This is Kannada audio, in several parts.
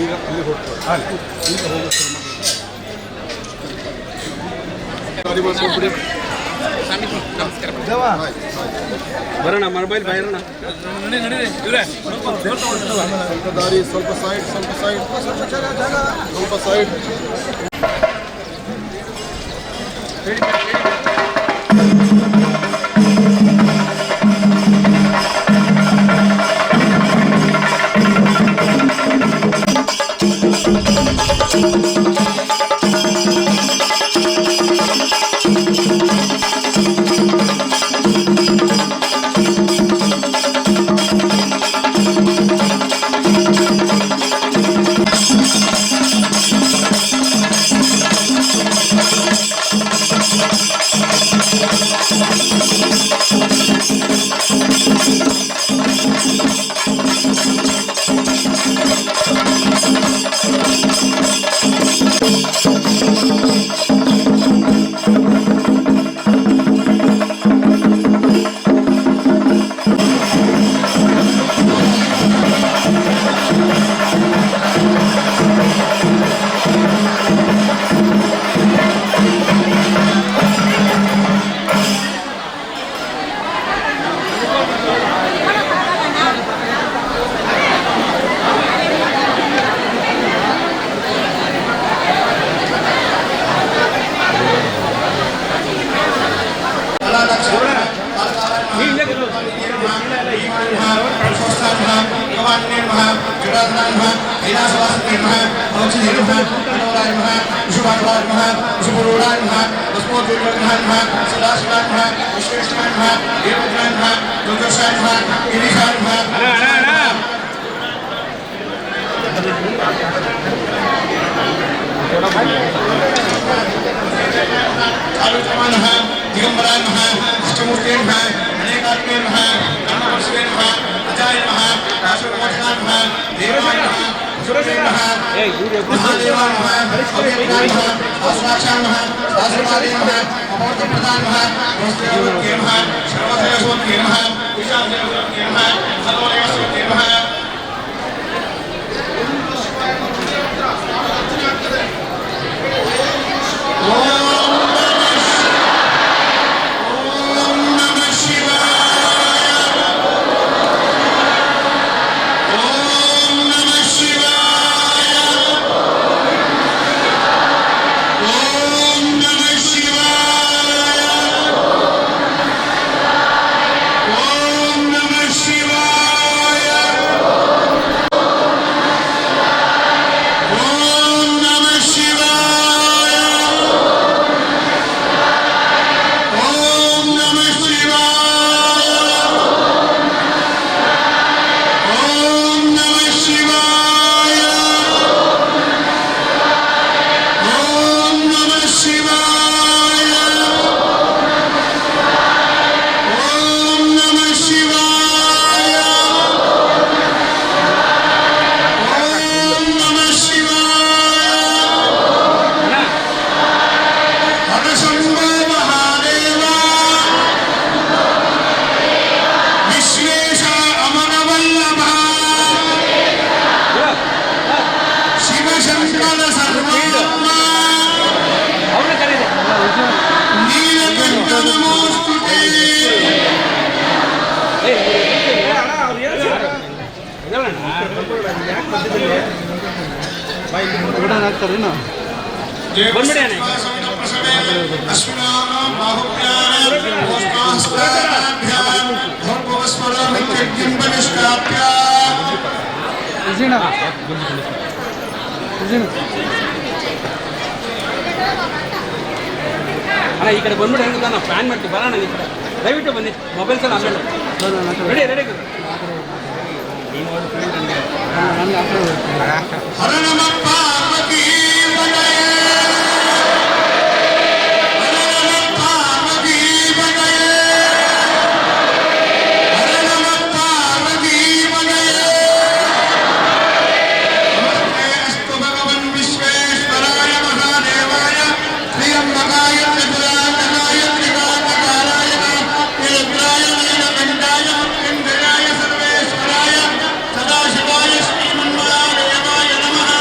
ಈಗ ಅಲ್ಲಿ ಹೋಗ್ತಾರೆ ಈಗ ಹೋಗೋದು ಬರೋಣ ಮೊಬೈಲ್ ಬರೋಣ ದಾರಿ ಸ್ವಲ್ಪ ಸೈಡ್ ಸ್ವಲ್ಪ ಸೈಡ್ दिगंबराय नमः अष्टमूर्ते नमः अनेकात्मे नमः ब्रह्मवर्षवे नमः अजाय नमः राष्ट्रमोचनाय नमः देवाय नमः सुरसे नमः महादेवाय नमः अव्यक्ताय नमः शास्त्राक्षाय नमः शास्त्रपाले नमः अमूर्तप्रदाय नमः नमस्ते नमः सर्वदेवस्वते नमः विशालदेवस्वते नमः सर्वदेवस्वते नमः ಅಣ್ಣ ಈ ಕಡೆ ಬಂದ್ಬಿಡಿ ಹೆಂಗೆ ನಾವು ಪ್ಲಾನ್ ಮಾಡ್ತೀವಿ ಬರೋಣ ಈ ಕಡೆ ದಯವಿಟ್ಟು ಬನ್ನಿ ಮೊಬೈಲ್ಸ್ ಎಲ್ಲ ಆಮೇಲೆ ರೆಡಿ ರೆಡಿ सदाशिवाय श्रीमन्नारायणाय नमः।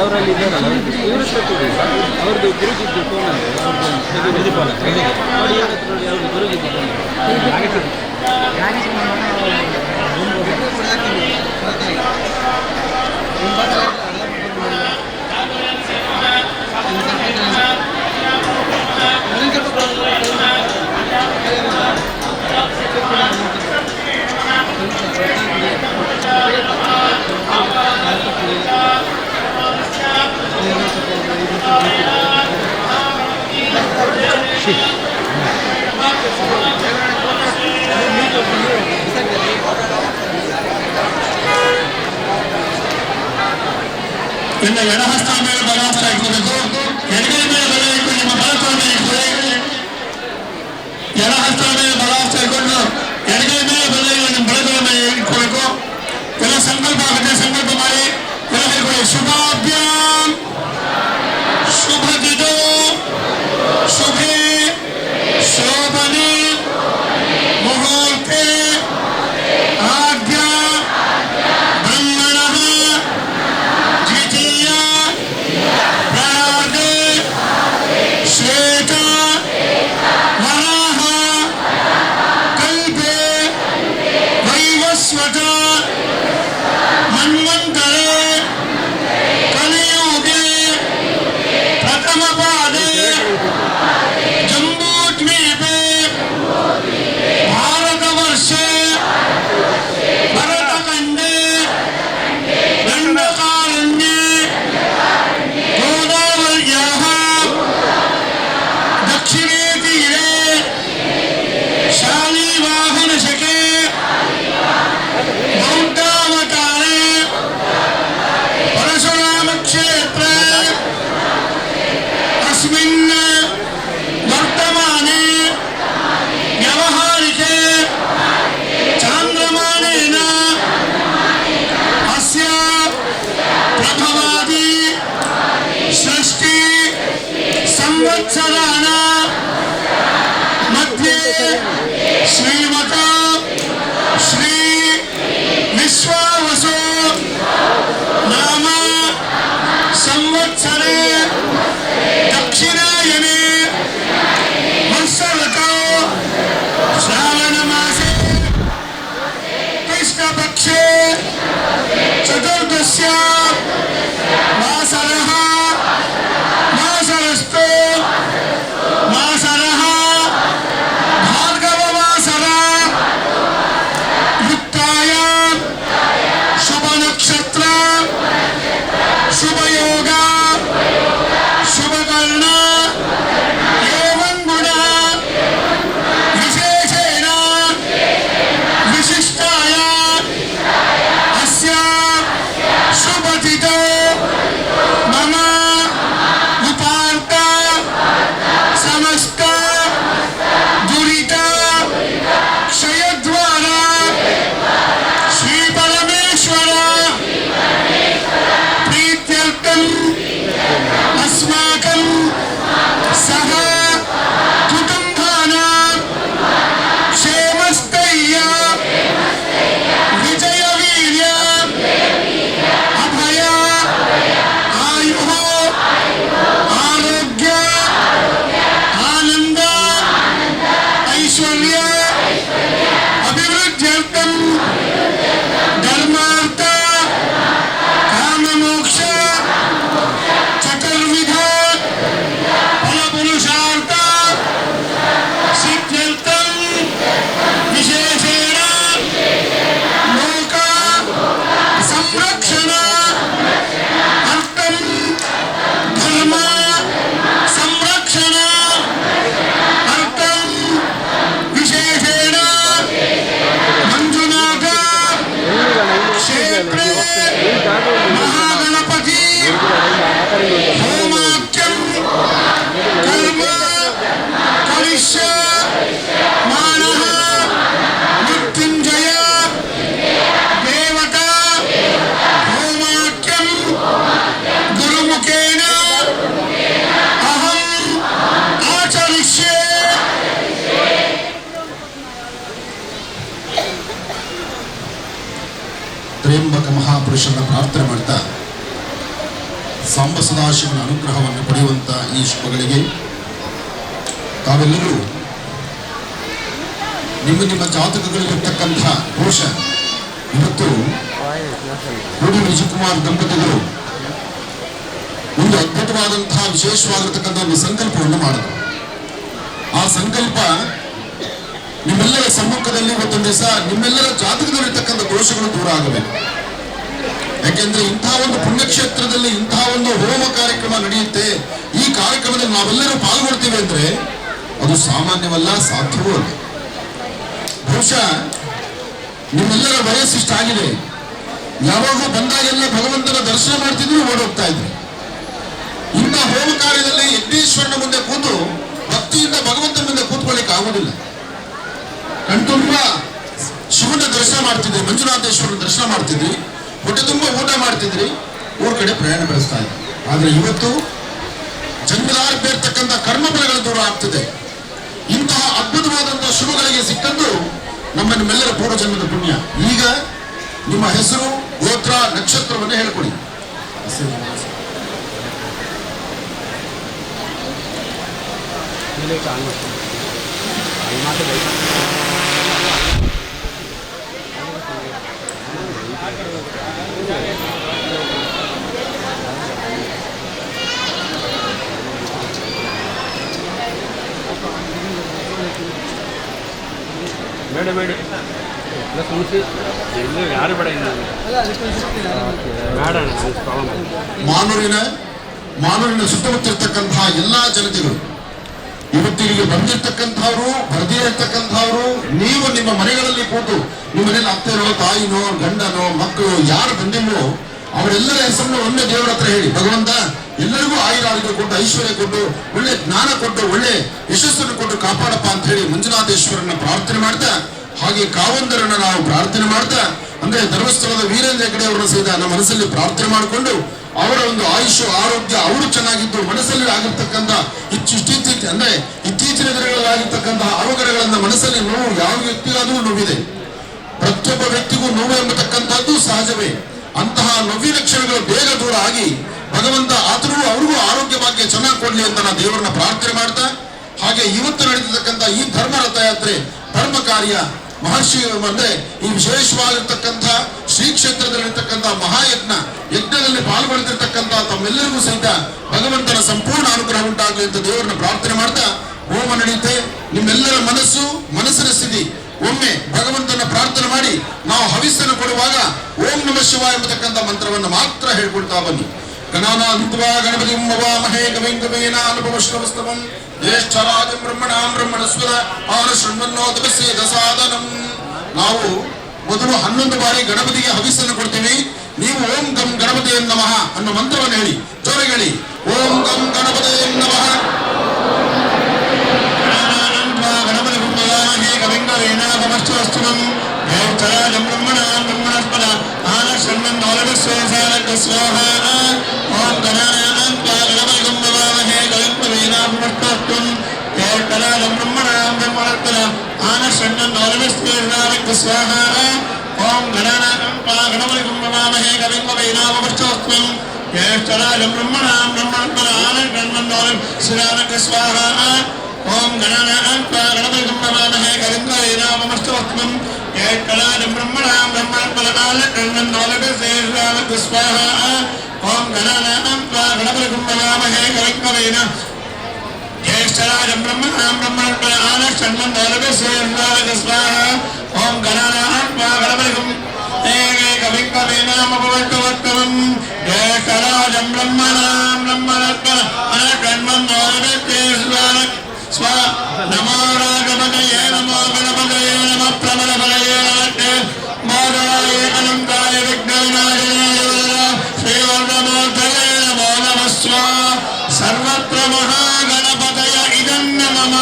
ಅವರಲ್ಲಿ ಇದ್ದಾರಲ್ಲ ಇವರು ಅವ್ರದ್ದು ಗುರುಜಿದ್ದು ಫೋನ್ ನೋಡಿ ಅವ್ರದ್ದು ಗುರುಜಿದ್ದು ಇನ್ನು ಎಡಹಸ್ತ ಮೇಲೆ ಬಲಹಸ್ತ ಇಟ್ಕೋಬೇಕು. ಎಡಗೈ ಮೇಲೆ ಬಲ ಇಟ್ಕೊಂಡು ನಿಮ್ಮ ಬಲತೋಳ ಮೇಲೆ ಇಟ್ಕೊಳ್ಳಿ. ಎಡಹಸ್ತ ಮೇಲೆ ಬಲಹಸ್ತ ಇಟ್ಕೊಂಡು ಎಡಗೈ ಮೇಲೆ ಬಲ ನಿಮ್ಮ ಬಲತೋಳ ಮೇಲೆ ಇಟ್ಕೋಬೇಕು. ಎಲ್ಲ ಸಂಕಲ್ಪ ಆಗುತ್ತೆ. ಸಂಕಲ್ಪ ಮಾಡಿ ಎಲ್ಲ ಹೇಳ್ಕೊಳ್ಳಿ. ಶುಭಾಭ್ಯಾಂ ಶುಭದಿದೋ ಶುಭೇ ಶೋಭನೆ ಮುಹೂರ್ತೆ ಆದ್ಯ ಬ್ರಹ್ಮಣಃ ದ್ವಿತೀಯ ಪ್ರಾರ್ಧೆ ಶ್ವೇತ ವರಾಹ ಕಲ್ಪೆ ವೈವಸ್ವತ ಮನ್ವಂತರೆ ಕಲಿಯುಗೆ ಪ್ರಥಮ ಪಾದೆ ಜಂಬೂದ್ವೀಪೆ ಭಾರತವರ್ಷೆ ಭರತಖಂಡೇ ದಂಡಕಾರಣ್ಯೆ ಗೋದಾವರ್ಯಾಃ ದಕ್ಷಿಣೇ ತೀರೆ ಶಾಲಿವಾಹನಶಕೆ ಬೌದ್ಧಾವತಾರೆ ಪರಶುರಾಮಕ್ಷೇತ್ರೆ अस्मिन् वर्तमाने व्यावहारिके चान्द्रमानेन अस्य प्रथमादि षष्टि संवत्सराणां मध्ये श्रीमता श्री विश्वावसु नाम संवत्सरे दक्षिणायने वर्षऋतौ श्रावणमासे कृष्णपक्षे चतुर्दश्यां वासरः वासरस्तु वासरः भार्गववासरः युक्तायां शुभनक्षत्र शुभयोग शुभकर्ण एवं गुण विशेषेण विशिष्टाय अस्य शुभति ವೆಂಕಟೇಶನ ಪ್ರಾರ್ಥನೆ ಮಾಡ್ತಾ ಸಾಂಬ ಸದಾಶಿವನ ಅನುಗ್ರಹವನ್ನು ಪಡೆಯುವಂತ ಈ ಶುಭಗಳಿಗೆ ತಾವೆಲ್ಲರೂ ನಿಮ್ಮ ನಿಮ್ಮ ಜಾತಕಗಳಲ್ಲಿರ್ತಕ್ಕಂಥ ದೋಷ ಇವತ್ತು ಗುಡಿ ವಿಜಯಕುಮಾರ್ ದಂಪತಿಗಳು ಒಂದು ಅದ್ಭುತವಾದಂತಹ ವಿಶೇಷವಾಗಿರ್ತಕ್ಕಂಥ ಒಂದು ಸಂಕಲ್ಪವನ್ನು ಮಾಡಿದ್ರು. ಆ ಸಂಕಲ್ಪ ನಿಮ್ಮೆಲ್ಲರ ಸಮ್ಮುಖದಲ್ಲಿ ಇವತ್ತೊಂದು ದಿವಸ ನಿಮ್ಮೆಲ್ಲರ ಜಾತಕದಲ್ಲಿರ್ತಕ್ಕಂಥ ದೋಷಗಳು ದೂರ ಆಗಬೇಕು. ಯಾಕೆಂದ್ರೆ ಇಂತಹ ಒಂದು ಪುಣ್ಯಕ್ಷೇತ್ರದಲ್ಲಿ ಇಂತಹ ಒಂದು ಹೋಮ ಕಾರ್ಯಕ್ರಮ ನಡೆಯುತ್ತೆ. ಈ ಕಾರ್ಯಕ್ರಮದಲ್ಲಿ ನಾವೆಲ್ಲರೂ ಪಾಲ್ಗೊಳ್ತೀವಿ ಅಂದ್ರೆ ಅದು ಸಾಮಾನ್ಯವಲ್ಲ, ಸಾಧ್ಯವೂ ಅಲ್ಲ. ಬಹುಶಃ ನಿಮ್ಮೆಲ್ಲರ ವಯಸ್ಸಿಷ್ಟಾಗಿದೆ. ಯಾವಾಗೂ ಬಂದಾಗೆಲ್ಲ ಭಗವಂತನ ದರ್ಶನ ಮಾಡ್ತಿದ್ರು, ಓಡೋಗ್ತಾ ಇದ್ರು. ಇನ್ನ ಹೋಮ ಕಾರ್ಯದಲ್ಲಿ ಯಜ್ಞೇಶ್ವರನ ಮುಂದೆ ಕೂತು ಭಕ್ತಿಯಿಂದ ಭಗವಂತನ ಮುಂದೆ ಕೂತ್ಕೊಳ್ಳಿಕ್ಕೆ ಆಗುದಿಲ್ಲ. ಕಣ್ತುಂಬ ಶಿವನ ದರ್ಶನ ಮಾಡ್ತಿದ್ರಿ, ಮಂಜುನಾಥೇಶ್ವರನ ದರ್ಶನ ಮಾಡ್ತಿದ್ರಿ, ಹೊಟ್ಟೆ ತುಂಬ ಊಟ ಮಾಡ್ತಿದ್ರಿ, ಊರ್ ಕಡೆ ಪ್ರಯಾಣ ಬೆಳೆಸ್ತಾ ಇದ್ರಿ. ಆದ್ರೆ ಇವತ್ತು ಜನ್ಮದಾರ್ಪಿರ್ತಕ್ಕಂಥ ಕರ್ಮಫಲಗಳು ದೂರ ಆಗ್ತಿದೆ. ಇಂತಹ ಅದ್ಭುತವಾದಂತಹ ಶುಭಗಳಿಗೆ ಸಿಕ್ಕಂದು ನಮ್ಮ ನಿಮ್ಮೆಲ್ಲರ ಪೂರ್ವಜನ್ಮದ ಪುಣ್ಯ. ಈಗ ನಿಮ್ಮ ಹೆಸರು, ಗೋತ್ರ, ನಕ್ಷತ್ರವನ್ನು ಹೇಳ್ಕೊಡಿ. ಬೇಡ ಬೇಡ ಸಮಸ್ಯೆ ಯಾರು ಬೇಡ ಮಾನೂರಿನ ಸುತ್ತಮುತ್ತಿರ್ತಕ್ಕಂತಹ ಎಲ್ಲಾ ಜನತೆಗಳು ಇವತ್ತಿಗೆ ಬಂದಿರ್ತಕ್ಕಂಥವ್ರು, ಬರದೇ ಇರ್ತಕ್ಕಂಥವ್ರು, ನೀವು ನಿಮ್ಮ ಮನೆಗಳಲ್ಲಿ ಕೂತು ನಿಮ್ಮ ಮನೇಲಿ ಅತ್ತೆನೋ, ತಾಯಿನೋ, ಗಂಡನೋ, ಮಕ್ಕಳು ಯಾರು ಬಂದಿಲ್ವೋ ಅವರೆಲ್ಲರ ಹೆಸರನ್ನು ಒಮ್ಮೆ ದೇವರ ಹತ್ರ ಹೇಳಿ, ಭಗವಂತ ಎಲ್ಲರಿಗೂ ಆಯುರಾರೋಗ್ಯ ಕೊಟ್ಟು, ಐಶ್ವರ್ಯ ಕೊಟ್ಟು, ಒಳ್ಳೆ ಜ್ಞಾನ ಕೊಟ್ಟು, ಒಳ್ಳೆ ಯಶಸ್ಸನ್ನು ಕೊಟ್ಟು ಕಾಪಾಡಪ್ಪ ಅಂತ ಹೇಳಿ ಮಂಜುನಾಥೇಶ್ವರನ ಪ್ರಾರ್ಥನೆ ಮಾಡ್ತಾ, ಹಾಗೆ ಕಾವಂದರನ್ನ ನಾವು ಪ್ರಾರ್ಥನೆ ಮಾಡ್ತಾ, ಅಂದ್ರೆ ಧರ್ಮಸ್ಥಳದ ವೀರೇಂದ್ರ ಹೆಗ್ಗಡೆ ಅವರನ್ನ ಸಹಿತ ನಮ್ಮ ಮನಸ್ಸಲ್ಲಿ ಪ್ರಾರ್ಥನೆ ಮಾಡಿಕೊಂಡು ಅವರ ಒಂದು ಆಯುಷ್ಯ, ಆರೋಗ್ಯ, ಅವರು ಚೆನ್ನಾಗಿದ್ದು ಮನಸ್ಸಲ್ಲಿ ಆಗಿರ್ತಕ್ಕಂಥ ಅಂದ್ರೆ ಇತ್ತೀಚಿನ ದಿನಗಳಲ್ಲಿ ಆಗಿರ್ತಕ್ಕಂತಹ ಅವಘಡಗಳನ್ನ ಮನಸ್ಸಲ್ಲಿ ನೋವು ಯಾವ ವ್ಯಕ್ತಿಗಾದ್ರೂ ನೋವಿದೆ. ಪ್ರತಿಯೊಬ್ಬ ವ್ಯಕ್ತಿಗೂ ನೋವು ಎಂಬತಕ್ಕಂಥದ್ದು ಸಹಜವೇ. ಅಂತಹ ನೋವಿನ ಕ್ಷಣಗಳು ಬೇಗ ದೂರ ಆಗಿ ಭಗವಂತ ಆತನಿಗೂ ಅವ್ರಿಗೂ ಆರೋಗ್ಯ ಭಾಗ್ಯ ಚೆನ್ನಾಗಿ ಕೊಡ್ಲಿ ಅಂತ ನಾನು ದೇವರನ್ನ ಪ್ರಾರ್ಥನೆ ಮಾಡ್ತಾ, ಹಾಗೆ ಇವತ್ತು ನಡೆದಿರ್ತಕ್ಕಂಥ ಈ ಧರ್ಮ ರಥಯಾತ್ರೆ, ಧರ್ಮ ಕಾರ್ಯ, ಮಹರ್ಷಿ ಅಂದ್ರೆ ಈ ವಿಶೇಷವಾಗಿರ್ತಕ್ಕಂಥ ಶ್ರೀ ಕ್ಷೇತ್ರದಲ್ಲಿರ್ತಕ್ಕಂಥ ಯಜ್ಞದಲ್ಲಿ ಪಾಲ್ಗೊಳ್ತಿರ್ತಕ್ಕಂಥ ತಮ್ಮೆಲ್ಲರಿಗೂ ಸಹಿತ ಭಗವಂತನ ಸಂಪೂರ್ಣ ಅನುಗ್ರಹ ಉಂಟಾಗಲಿ ಅಂತ ದೇವರನ್ನ ಪ್ರಾರ್ಥನೆ ಮಾಡ್ತಾ ಹೋಮ ನಡೆಯುತ್ತೆ. ನಿಮ್ಮೆಲ್ಲರ ಮನಸ್ಸಿನ ಸ್ಥಿತಿ ಒಮ್ಮೆ ಭಗವಂತನ ಪ್ರಾರ್ಥನೆ ಮಾಡಿ ನಾವು ಹವಿಸ್ಸನ್ನು ಕೊಡುವಾಗ ಓಂ ನಮಃ ಶಿವಾಯ ಎಂಬತಕ್ಕಂಥ ಮಂತ್ರವನ್ನು ಮಾತ್ರ ಹೇಳ್ಕೊಳ್ತಾ ಬನ್ನಿ. ಗಣಾನಾನ್ವಾ ಗಣಪತಿಂ ವವಾಮಹೇ ಕವಿಂ ಕವೀನಾನುಪಮಶ್ರವಸ್ತವಂ ಜ್ಯೇಷ್ಠರಾಜಂ ಬ್ರಹ್ಮಣಾಂ ಬ್ರಹ್ಮಣಸ್ಪದ ಆನಶೃಣ್ವನ್ನೋತಪಸ್ಯೇದ ಸಾಧನಂ. ನಾವು ಮೊದಲು 11 ಬಾರಿ ಗಣಪತಿಗೆ ಹವಿಸ್ಸನ್ನು ಕೊಡ್ತೀವಿ. ನೀವು ಓಂ ಗಂ ಗಣಪತಿ ನಮಃ ಅನ್ನೋ ಮಂತ್ರವನ್ನು ಹೇಳಿ, ಜೋರಾಗಿ ಹೇಳಿ. ಓಂ ಗಂ ಗಣಪತಿ ನಮಃ. ಗಣಪತಿ ವವಾಮಹೇ ಕವಿಂ ಕವೀನಾನುಪಮಶ್ರವಸ್ತವಂ ಜ್ಯೇಷ್ಠರಾಜಂ ಬ್ರಹ್ಮಣಾಂ ಬ್ರಹ್ಮಣಸ್ಪದ ಆನಶೃಣ್ವನ್ನೋತಪಸ್ಯೇದ ಸ್ವಾಹಾ. ಓಂ ಗಣಾನಾನ್ವಾ ಗಣಪತಿಂ ವವಾಮಹೇ ಕವಿಂ ಕವೀನಾನುಪಮಶ್ರವಸ್ತವಂ ಜ್ಯೇಷ್ಠರಾಜಂ ಬ್ರಹ್ಮಣಾಂ ಬ್ರಹ್ಮಣಸ್ಪದ ಆನಶೃಣ್ವನ್ನೋತಪಸ್ಯೇದ ಸ್ವಾಹಾ. ಓಂ ಗಣಾನಾನ್ವಾ ಗಣಪತಿಂ ವವಾಮಹೇ ಕವಿಂ ಕವೀನಾನುಪಮಶ್ರವಸ್ತವಂ ಜ್ಯೇಷ್ಠರಾಜಂ ಬ್ರಹ್ಮಣಾಂ ಬ್ರಹ್ಮಣಸ್ಪದ ಆನಶೃಣ್ವನ್ನೋತಪಸ್ಯೇದ ಸ್ವಾಹಾ. ಓಂ ಗಣಾನಾನ್ವಾ ಗಣಪತಿಂ ವವಾಮಹೇ ಕವಿಂ ಕವೀನಾನುಪಮಶ್ರವಸ್ತವಂ ಜ್ಯೇಷ್ಠರಾಜಂ ಬ್ರಹ್ಮಣಾಂ ಬ್ರಹ್ಮಣಸ್ಪದ ಆನಶೃಣ್ವನ್ನೋತಪಸ್ಯೇದ ಸ್ವಾಹಾ. ಓಂ ಗಣಾನಾನ್ವಾ ಗಣಪತಿಂ ವವಾಮಹೇ ಕವಿಂ ಕವೀನಾನುಪಮಶ್ರವಸ್ತವಂ ಜ್ಯೇಷ್ಠರಾಜಂ ಬ್ರಹ್ಮಣಾಂ ಬ್ರಹ್ಮಣಸ್ಪದ ಆನಶೃಣ್ವನ್ನೋತಪಸ್ಯೇದ ಸ್ವಾಹಾ. ಓಂ ಗಣಾನಾನ್ವಾ ಗಣಪತಿಂ ಕವಿಂ ಕವೀನಾನುಪಮಶ್ರವಸ್ತವಂ ಜ್ಯೇಷ್ಠರಾಜಂ ಬ್ರಹ್ಮಣಾಂ ಬ್ರಹ್ಮಣಸ್ಪದ ಆನಶೃಣ್ವನ್ನೋತಪಸ್ಯೇದ ಸ್ವಾಹಾ. ನಮೋ ರಾಘವತಯೇ ನಮೋ ಗಣಪತಯೇ ನಮಃ ಪ್ರಮಲಫಲಯೇ ಮೋದಾಯ ಅನಂತಾಯ ವಿಘ್ನವಿನಾಶನಾಯ ಶ್ರೀವರ್ಧಮೂರ್ತಯೇ ನಮೋ ನಮಃ ಸ್ವಾಹಾ. ಸರ್ವತ್ರ ಮಹಾಗಣಪತಯ ಇದನ್ನ ಮಮ.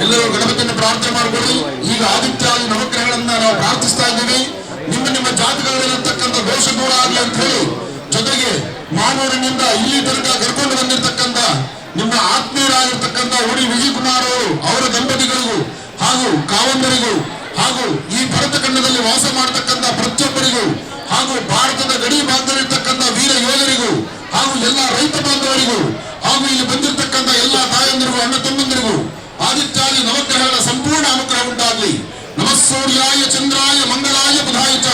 ಎಲ್ಲರೂ ಗಣಪತಿಯನ್ನು ಪ್ರಾರ್ಥನೆ ಮಾಡಿಕೊಳ್ಳಿ. ಈಗ ಆದಿತ್ಯಾದಿ ನವಗ್ರಹಗಳನ್ನ ನಾವು ಪ್ರಾರ್ಥಿಸ್ತಾ ಇದ್ದೀವಿ. ನಿಮ್ಮ ಜಾತಕಗಳಲ್ಲಿರ್ತಕ್ಕಂಥ ದೋಷ ದೂರ ಆಗಲಿ ಅಂತ ಹೇಳಿ, ಜೊತೆಗೆ ಮಾನೂರಿನಿಂದ ಇಲ್ಲಿ ತನಕ ಕರ್ಕೊಂಡು ಬಂದಿರತಕ್ಕಂಥ ನಿಮ್ಮ ಆತ್ಮೀಯರಾಗಿರ್ತಕ್ಕಂಥ ಉಡಿ ವಿಜಯಕುಮಾರ್ ಅವರು, ಅವರ ದಂಪತಿಗಳಿಗೂ ಹಾಗೂ ಕಾವಂದರಿಗೂ ಹಾಗೂ ಈ ಭರತ ಖಂಡದಲ್ಲಿ ವಾಸ ಮಾಡತಕ್ಕಂಥ ಪ್ರತಿಯೊಬ್ಬರಿಗೂ ಹಾಗೂ ಭಾರತದ ಗಡಿ ಭಾಗದಲ್ಲಿರ್ತಕ್ಕಂಥ ವೀರ ಯೋಧರಿಗೂ ಹಾಗೂ ಎಲ್ಲ ರೈತ ಬಾಂಧವರಿಗೂ ಹಾಗೂ ಇಲ್ಲಿ ಬಂದಿರತಕ್ಕಂಥ ಎಲ್ಲ ತಾಯಂದಿರಿಗೂ ಅಣ್ಣ ತಮ್ಮಂದಿರಿಗೂ ಆದಿತ್ಯಾದಿ ನವಗ್ರಹಗಳ ಸಂಪೂರ್ಣ ಅನುಗ್ರಹ ಉಂಟಾಗಲಿ. ನಮಃ ಸೂರ್ಯಾಯ ಚಂದ್ರಾಯ ಮಂಗಲಾಯ ಬುಧಾಯ ಚ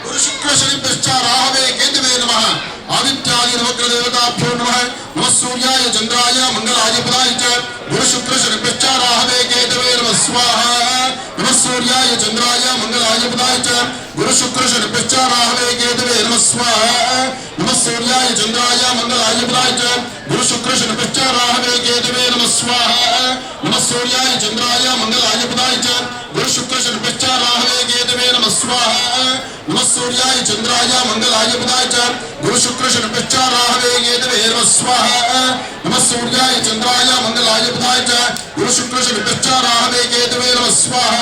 ಗುರು ಶುಕ್ರ ಶನಿಭ್ಯಶ್ಚ ರಾಹವೇ ಕೇತವೇ ನಮಃ. ಆದಿತ್ಯಾದಿ ನವಗ್ರಹ ದೇವತಾಭ್ಯೋ ನಮಃ. ನಮಃ ಸೂರ್ಯಾಯ ಚಂದ್ರಾಯ ಮಂಗಲಾಯ ಬುಧಾಯ ಚ ಗುರು ಶುಕ್ರ ಶನಿಭ್ಯಶ್ಚ ರಾಹವೇ ಕೇತವೇ ನಮಃ ಸ್ವಾಹ. ನಮಃ ಸೂರ್ಯಾಯ ಚಂದ್ರಾಯ ಮಂಗಲಾಯ ಬುಧಾಯ ಚ ಗುರು ಶುಕ್ರ ಶನಿಭ್ಯಶ್ಚ ರಾಹವೇ ಕೇತವೇ ನಮಃ ಸ್ವಾಹ. ನಮಃ ಸೂರ್ಯಾಯ ಚಂದ್ರಾಯ ಮಂಗಲಾಯ ಬುಧಾಯ ಚ ಗುರು ಶುಕ್ರ ಶನಿಭ್ಯಶ್ಚ ರಾಹವೇ ಕೇತವೇ ನಮಃ ಸ್ವಾಹ. ನಮಃ ಸೂರ್ಯಾಯ ಚಂದ್ರಾಯ ಮಂಗಲಾಯ ಬುಧಾಯ ಚ ಗುರು ಶುಕ್ರ ಶನಿಭ್ಯಶ್ಚ ರಾಹವೇ ಕೇತವೇ ನಮಃ ಸ್ವಾಹ. ನಮಃ ಸೂರ್ಯಾಯ ಚಂದ್ರಾಯ ಮಂಗಲಾಯ ಬುಧಾಯ ಚ ಗುರು ಶುಕ್ರ ಶನಿಭ್ಯಶ್ಚ ರಾಹವೇ ಕೇತವೇ ನಮಃ ಸ್ವಾಹ. ನಮಃ ಸೂರ್ಯಾಯ ಚಂದ್ರಾಯ ಮಂಗಲಾಯ ಬುಧಾಯ ಚ ಗುರು ಶುಕ್ರ ಶನಿಭ್ಯಶ್ಚ ರಾಹವೇ ಕೇತವೇ ನಮಃ ಸ್ವಾಹ.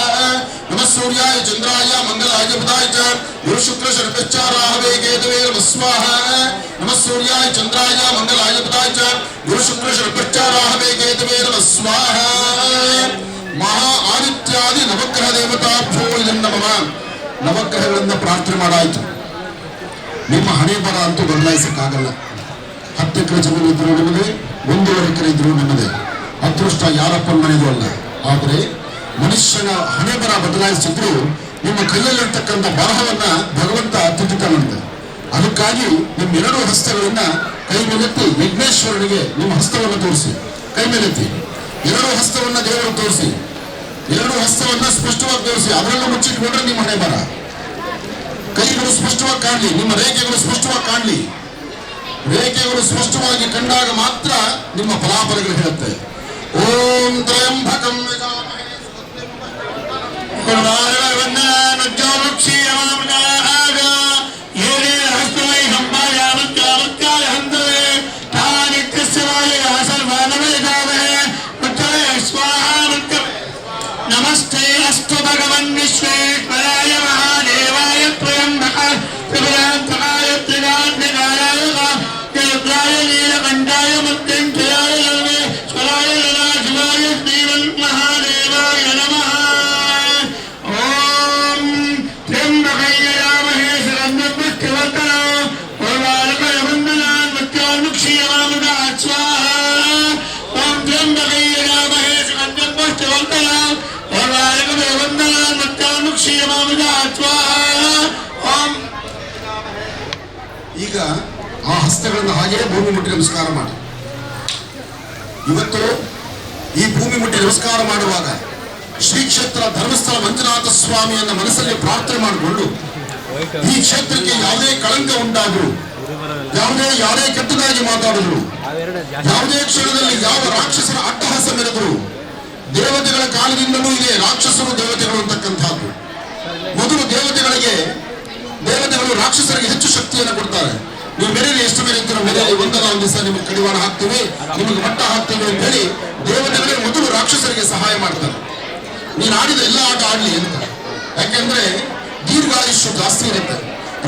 ನಮಃ ಸೂರ್ಯಾಯ ಚಂದ್ರಾಯ ಮಂಗಲಾಯ ಬುಧಾಯ ಚ ಗುರು ಶುಕ್ರ ಶನಿಭ್ಯಶ್ಚ ರಾಹವೇ ಕೇತವೇ ನಮಃ ಸ್ವಾಹ. ನಮಃ ಸೂರ್ಯಾಯ ಚಂದ್ರಾಯ ಮಂಗಲಾಯ ಬುಧಾಯ ಚ ಗುರು ಶುಕ್ರ ಶನಿಭ್ಯಶ್ಚ ರಾಹವೇ ಕೇತವೇ ನಮಃ ಸ್ವಾಹ. ಮಹಾ ಆದಿತ್ಯಾದಿ ನವಗ್ರಹ ದೇವತಾಭ್ಯೋ ನಮಃ. ನವಗ್ರಹಗಳಿಂದ ಪ್ರಾರ್ಥನೆ ಮಾಡಾಯಿತು. ನಿಮ್ಮ ಹಣೆ ಬರ ಅಂತೂ ಬದಲಾಯಿಸಕ್ಕಾಗಲ್ಲ. 10 ಎಕರೆ ಜಮೀನು ಇದ್ರು ನಿಮ್ಮದೇ, 1.5 ಎಕರೆ ಇದ್ರು ನಿಮ್ಮದೇ. ಅದೃಷ್ಟ ಯಾರಪ್ಪನ ಮನೆಯದು ಅಲ್ಲ. ಆದರೆ ಮನುಷ್ಯನ ಹಣೆ ಬರ ಬದಲಾಯಿಸಿದ್ರು ನಿಮ್ಮ ಕೈಯಲ್ಲಿರ್ತಕ್ಕಂಥ ಬರಹವನ್ನ ಭಗವಂತ ತಿದ್ದುತ್ತಾನಂತೆ. ಅದಕ್ಕಾಗಿ ನಿಮ್ಮ 2 ಹಸ್ತಗಳನ್ನ ಕೈ ಮೇಲೆತ್ತಿ ವಿಘ್ನೇಶ್ವರನಿಗೆ ನಿಮ್ಮ ಹಸ್ತವನ್ನು ತೋರಿಸಿ. ಕೈ ಮೇಲೆತ್ತಿ 2 ಹಸ್ತವನ್ನ ದೇವರು ತೋರಿಸಿ, 2 ಹಸ್ತವನ್ನ ಸ್ಪಷ್ಟವಾಗಿ ತೋರಿಸಿ. ಅದರಲ್ಲೂ ಮುಚ್ಚಿಟ್ಕೊಂಡ್ರೆ ನಿಮ್ಮ ಹಣೆ ಬರ. ಕೈಗಳು ಸ್ಪಷ್ಟವಾಗಿ ಕಾಣಲಿ, ನಿಮ್ಮ ರೇಖೆಗಳು ಸ್ಪಷ್ಟವಾಗಿ ಕಾಣಲಿ. ರೇಖೆಗಳು ಸ್ಪಷ್ಟವಾಗಿ ಕಂಡಾಗ ಮಾತ್ರ ನಿಮ್ಮ ಫಲಾಫಲಗಳು ಹೇಳುತ್ತೆ. ಓಂ ತ್ರಯಂಬಕಂ नमस्ते अस्तु भगवन् विश्वेश्वराय महादेवाय त्र्यंबकाय त्रिपुरान्तकाय त्रिनाथनिकाय रुद्राय नीलकण्ठाय मृत्युञ्जयाय सर्वेश्वराय नराधिपाय श्रीमन्महादेवाय नमः. ॐ त्र्यंबकं यजामहे शरण्यं पुष्टिवर्धनम् उर्वारुकमण्डलान् मृत्योर्मुक्षीयमामृतात् स्वाहा. ॐ त्र्यंबकं यजामहे शरण्यं पुष्टिवर्धनम् ಈಗ ಆ ಹಸ್ತಗಳನ್ನು ಹಾಗೆ ಭೂಮಿ ಮುಟ್ಟಿ ನಮಸ್ಕಾರ ಮಾಡಿ. ಇವತ್ತು ಈ ಭೂಮಿ ಮುಟ್ಟಿ ನಮಸ್ಕಾರ ಮಾಡುವಾಗ ಶ್ರೀ ಕ್ಷೇತ್ರ ಧರ್ಮಸ್ಥಳ ಮಂಜುನಾಥ ಸ್ವಾಮಿಯನ್ನ ಮನಸ್ಸಲ್ಲಿ ಪ್ರಾರ್ಥನೆ ಮಾಡಿಕೊಂಡು ಈ ಕ್ಷೇತ್ರಕ್ಕೆ ಯಾವುದೇ ಕಳಂಕ ಉಂಟಾದ್ರು, ಯಾವುದೇ ಕೆಟ್ಟದಾಗಿ ಮಾತಾಡಿದ್ರು, ಯಾವುದೇ ಕ್ಷಣದಲ್ಲಿ ಯಾವ ರಾಕ್ಷಸರ ಅಟ್ಟಹಾಸ ಮೆರೆದ್ರು, ದೇವತೆಗಳ ಕಾಲದಿಂದಲೂ ಇದೆ ರಾಕ್ಷಸರು ದೇವತೆಗಳು ಅಂತಕ್ಕಂಥದ್ದು. ಮೊದಲು ದೇವತೆಗಳು ರಾಕ್ಷಸರಿಗೆ ಹೆಚ್ಚು ಶಕ್ತಿಯನ್ನು ಕೊಡ್ತಾರೆ. ನೀವು ಮೆರೆಯಲ್ಲಿ ಎಷ್ಟು ಮೆರೆಯುತ್ತೀರೋ ಮೆರೆಯಲ್ಲಿ ಒಂದಲ್ಲ ಒಂದು ದಿವಸ ನಿಮಗೆ ಕಡಿವಾಣ ಹಾಕ್ತೀವಿ, ನಿಮಗೆ ಮಟ್ಟ ಹಾಕ್ತೀವಿ ಅಂತ ಹೇಳಿ ದೇವತೆಗಳೇ ಮೊದಲು ರಾಕ್ಷಸರಿಗೆ ಸಹಾಯ ಮಾಡ್ತಾರೆ. ನೀನು ಆಡಿದ ಎಲ್ಲ ಆಟ ಆಡ್ಲಿ ಅಂತ. ಯಾಕೆಂದ್ರೆ ದೀರ್ಘಾಯುಷ್ಯ ಜಾಸ್ತಿ ಇರುತ್ತೆ.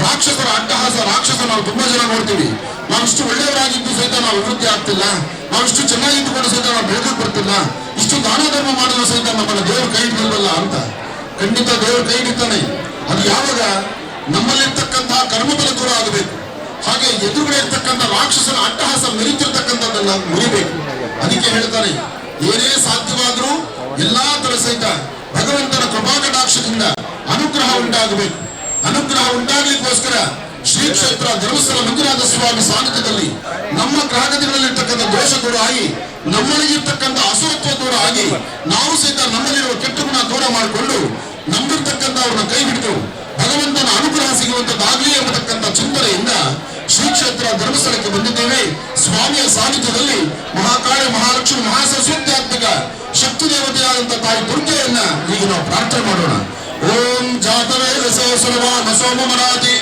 ರಾಕ್ಷಸರ ಅಟ್ಟಹಾಸ, ರಾಕ್ಷಸ ನಾವು ತುಂಬಾ ಜನ ನೋಡ್ತೀವಿ. ನಾವಿಷ್ಟು ಒಳ್ಳೆಯವರಾಗಿದ್ದು ಸಹಿತ ನಾವು ಅಭಿವೃದ್ಧಿ ಆಗ್ತಿಲ್ಲ, ನಾವಿಷ್ಟು ಚೆನ್ನಾಗಿದ್ದುಕೊಂಡು ಸಹಿತ ನಾವು ಬೆಳೆದು ಬರ್ತಿಲ್ಲ, ಇಷ್ಟು ದಾನ ಧರ್ಮ ಮಾಡಿದ್ರು ಸಹಿತ ನಮ್ಮನ್ನ ದೇವರು ಕೈ ಹಿಡಿಯಲ್ವಲ್ಲ ಅಂತ. ಖಂಡಿತ ದೇವರು ಕೈ ಹಿಡಿತಾನೆ. ಅದು ಯಾವಾಗ ನಮ್ಮಲ್ಲಿರ್ತಕ್ಕಂತಹ ಕರ್ಮಫಲ ದೂರ ಆಗಬೇಕು. ಹಾಗೆ ಎದುರುಗಡೆ ಇರ್ತಕ್ಕಂಥ ರಾಕ್ಷಸನ ಅಟ್ಟಹಾಸ ಮೆರೀತಿರ್ತಕ್ಕಂಥದ್ದನ್ನ ಮುರಿಬೇಕು. ಅದಕ್ಕೆ ಹೇಳ್ತಾರೆ, ಏನೇ ಸಾಧ್ಯವಾದ್ರೂ ಎಲ್ಲಾ ತರ ಸಹಿತ ಭಗವಂತನ ಕೃಪಾಕಟಾಕ್ಷದಿಂದ ಅನುಗ್ರಹ ಉಂಟಾಗಬೇಕು. ಅನುಗ್ರಹ ಉಂಟಾಗ್ಲಿಕ್ಕೋಸ್ಕರ ಶ್ರೀ ಕ್ಷೇತ್ರ ಧರ್ಮಸ್ಥಳ ಮಂಜುನಾಥ ಸ್ವಾಮಿ ಸಾನ್ನಿಧ್ಯದಲ್ಲಿ ನಮ್ಮ ಗ್ರಹಗತಿಗಳಲ್ಲಿರ್ತಕ್ಕಂಥ ದೋಷ ದೂರ ಆಗಿ, ನಮ್ಮಲ್ಲಿರ್ತಕ್ಕಂಥ ಅಸುರತ್ವ ದೂರ ಆಗಿ, ನಾವು ಸಹಿತ ನಮ್ಮಲ್ಲಿರುವ ಕೆಟ್ಟ ಗುಣ ದೂರ ಮಾಡಿಕೊಂಡು ನಮ್ಮಿರ್ತಕ್ಕಂಥವ್ರನ್ನ ಕೈ ಹಿಡಿದು ಭಗವಂತನ ಅನುಗ್ರಹ ಸಿಗುವಂತದ್ದಾಗಲಿ ಎಂಬತಕ್ಕಂಥ ಚಿಂತನೆಯಿಂದ ಶ್ರೀ ಕ್ಷೇತ್ರ ಧರ್ಮಸ್ಥಳಕ್ಕೆ ಬಂದಿದ್ದೇವೆ. ಸ್ವಾಮಿಯ ಸಾನ್ನಿಧ್ಯದಲ್ಲಿ ಮಹಾಕಾಳಿ, ಮಹಾಲಕ್ಷ್ಮಿ, ಮಹಾಸರಸ್ವತ್ಯಾತ್ಮಕ ಶಕ್ತಿ ದೇವತೆಯಾದಂಥ ತಾಯಿ ದುರ್ಗೆಯನ್ನ ಈಗ ನಾವು ಪ್ರಾರ್ಥನೆ ಮಾಡೋಣ. ಓಂ ಜಾತವೇ ಸೋಮರಾತಿ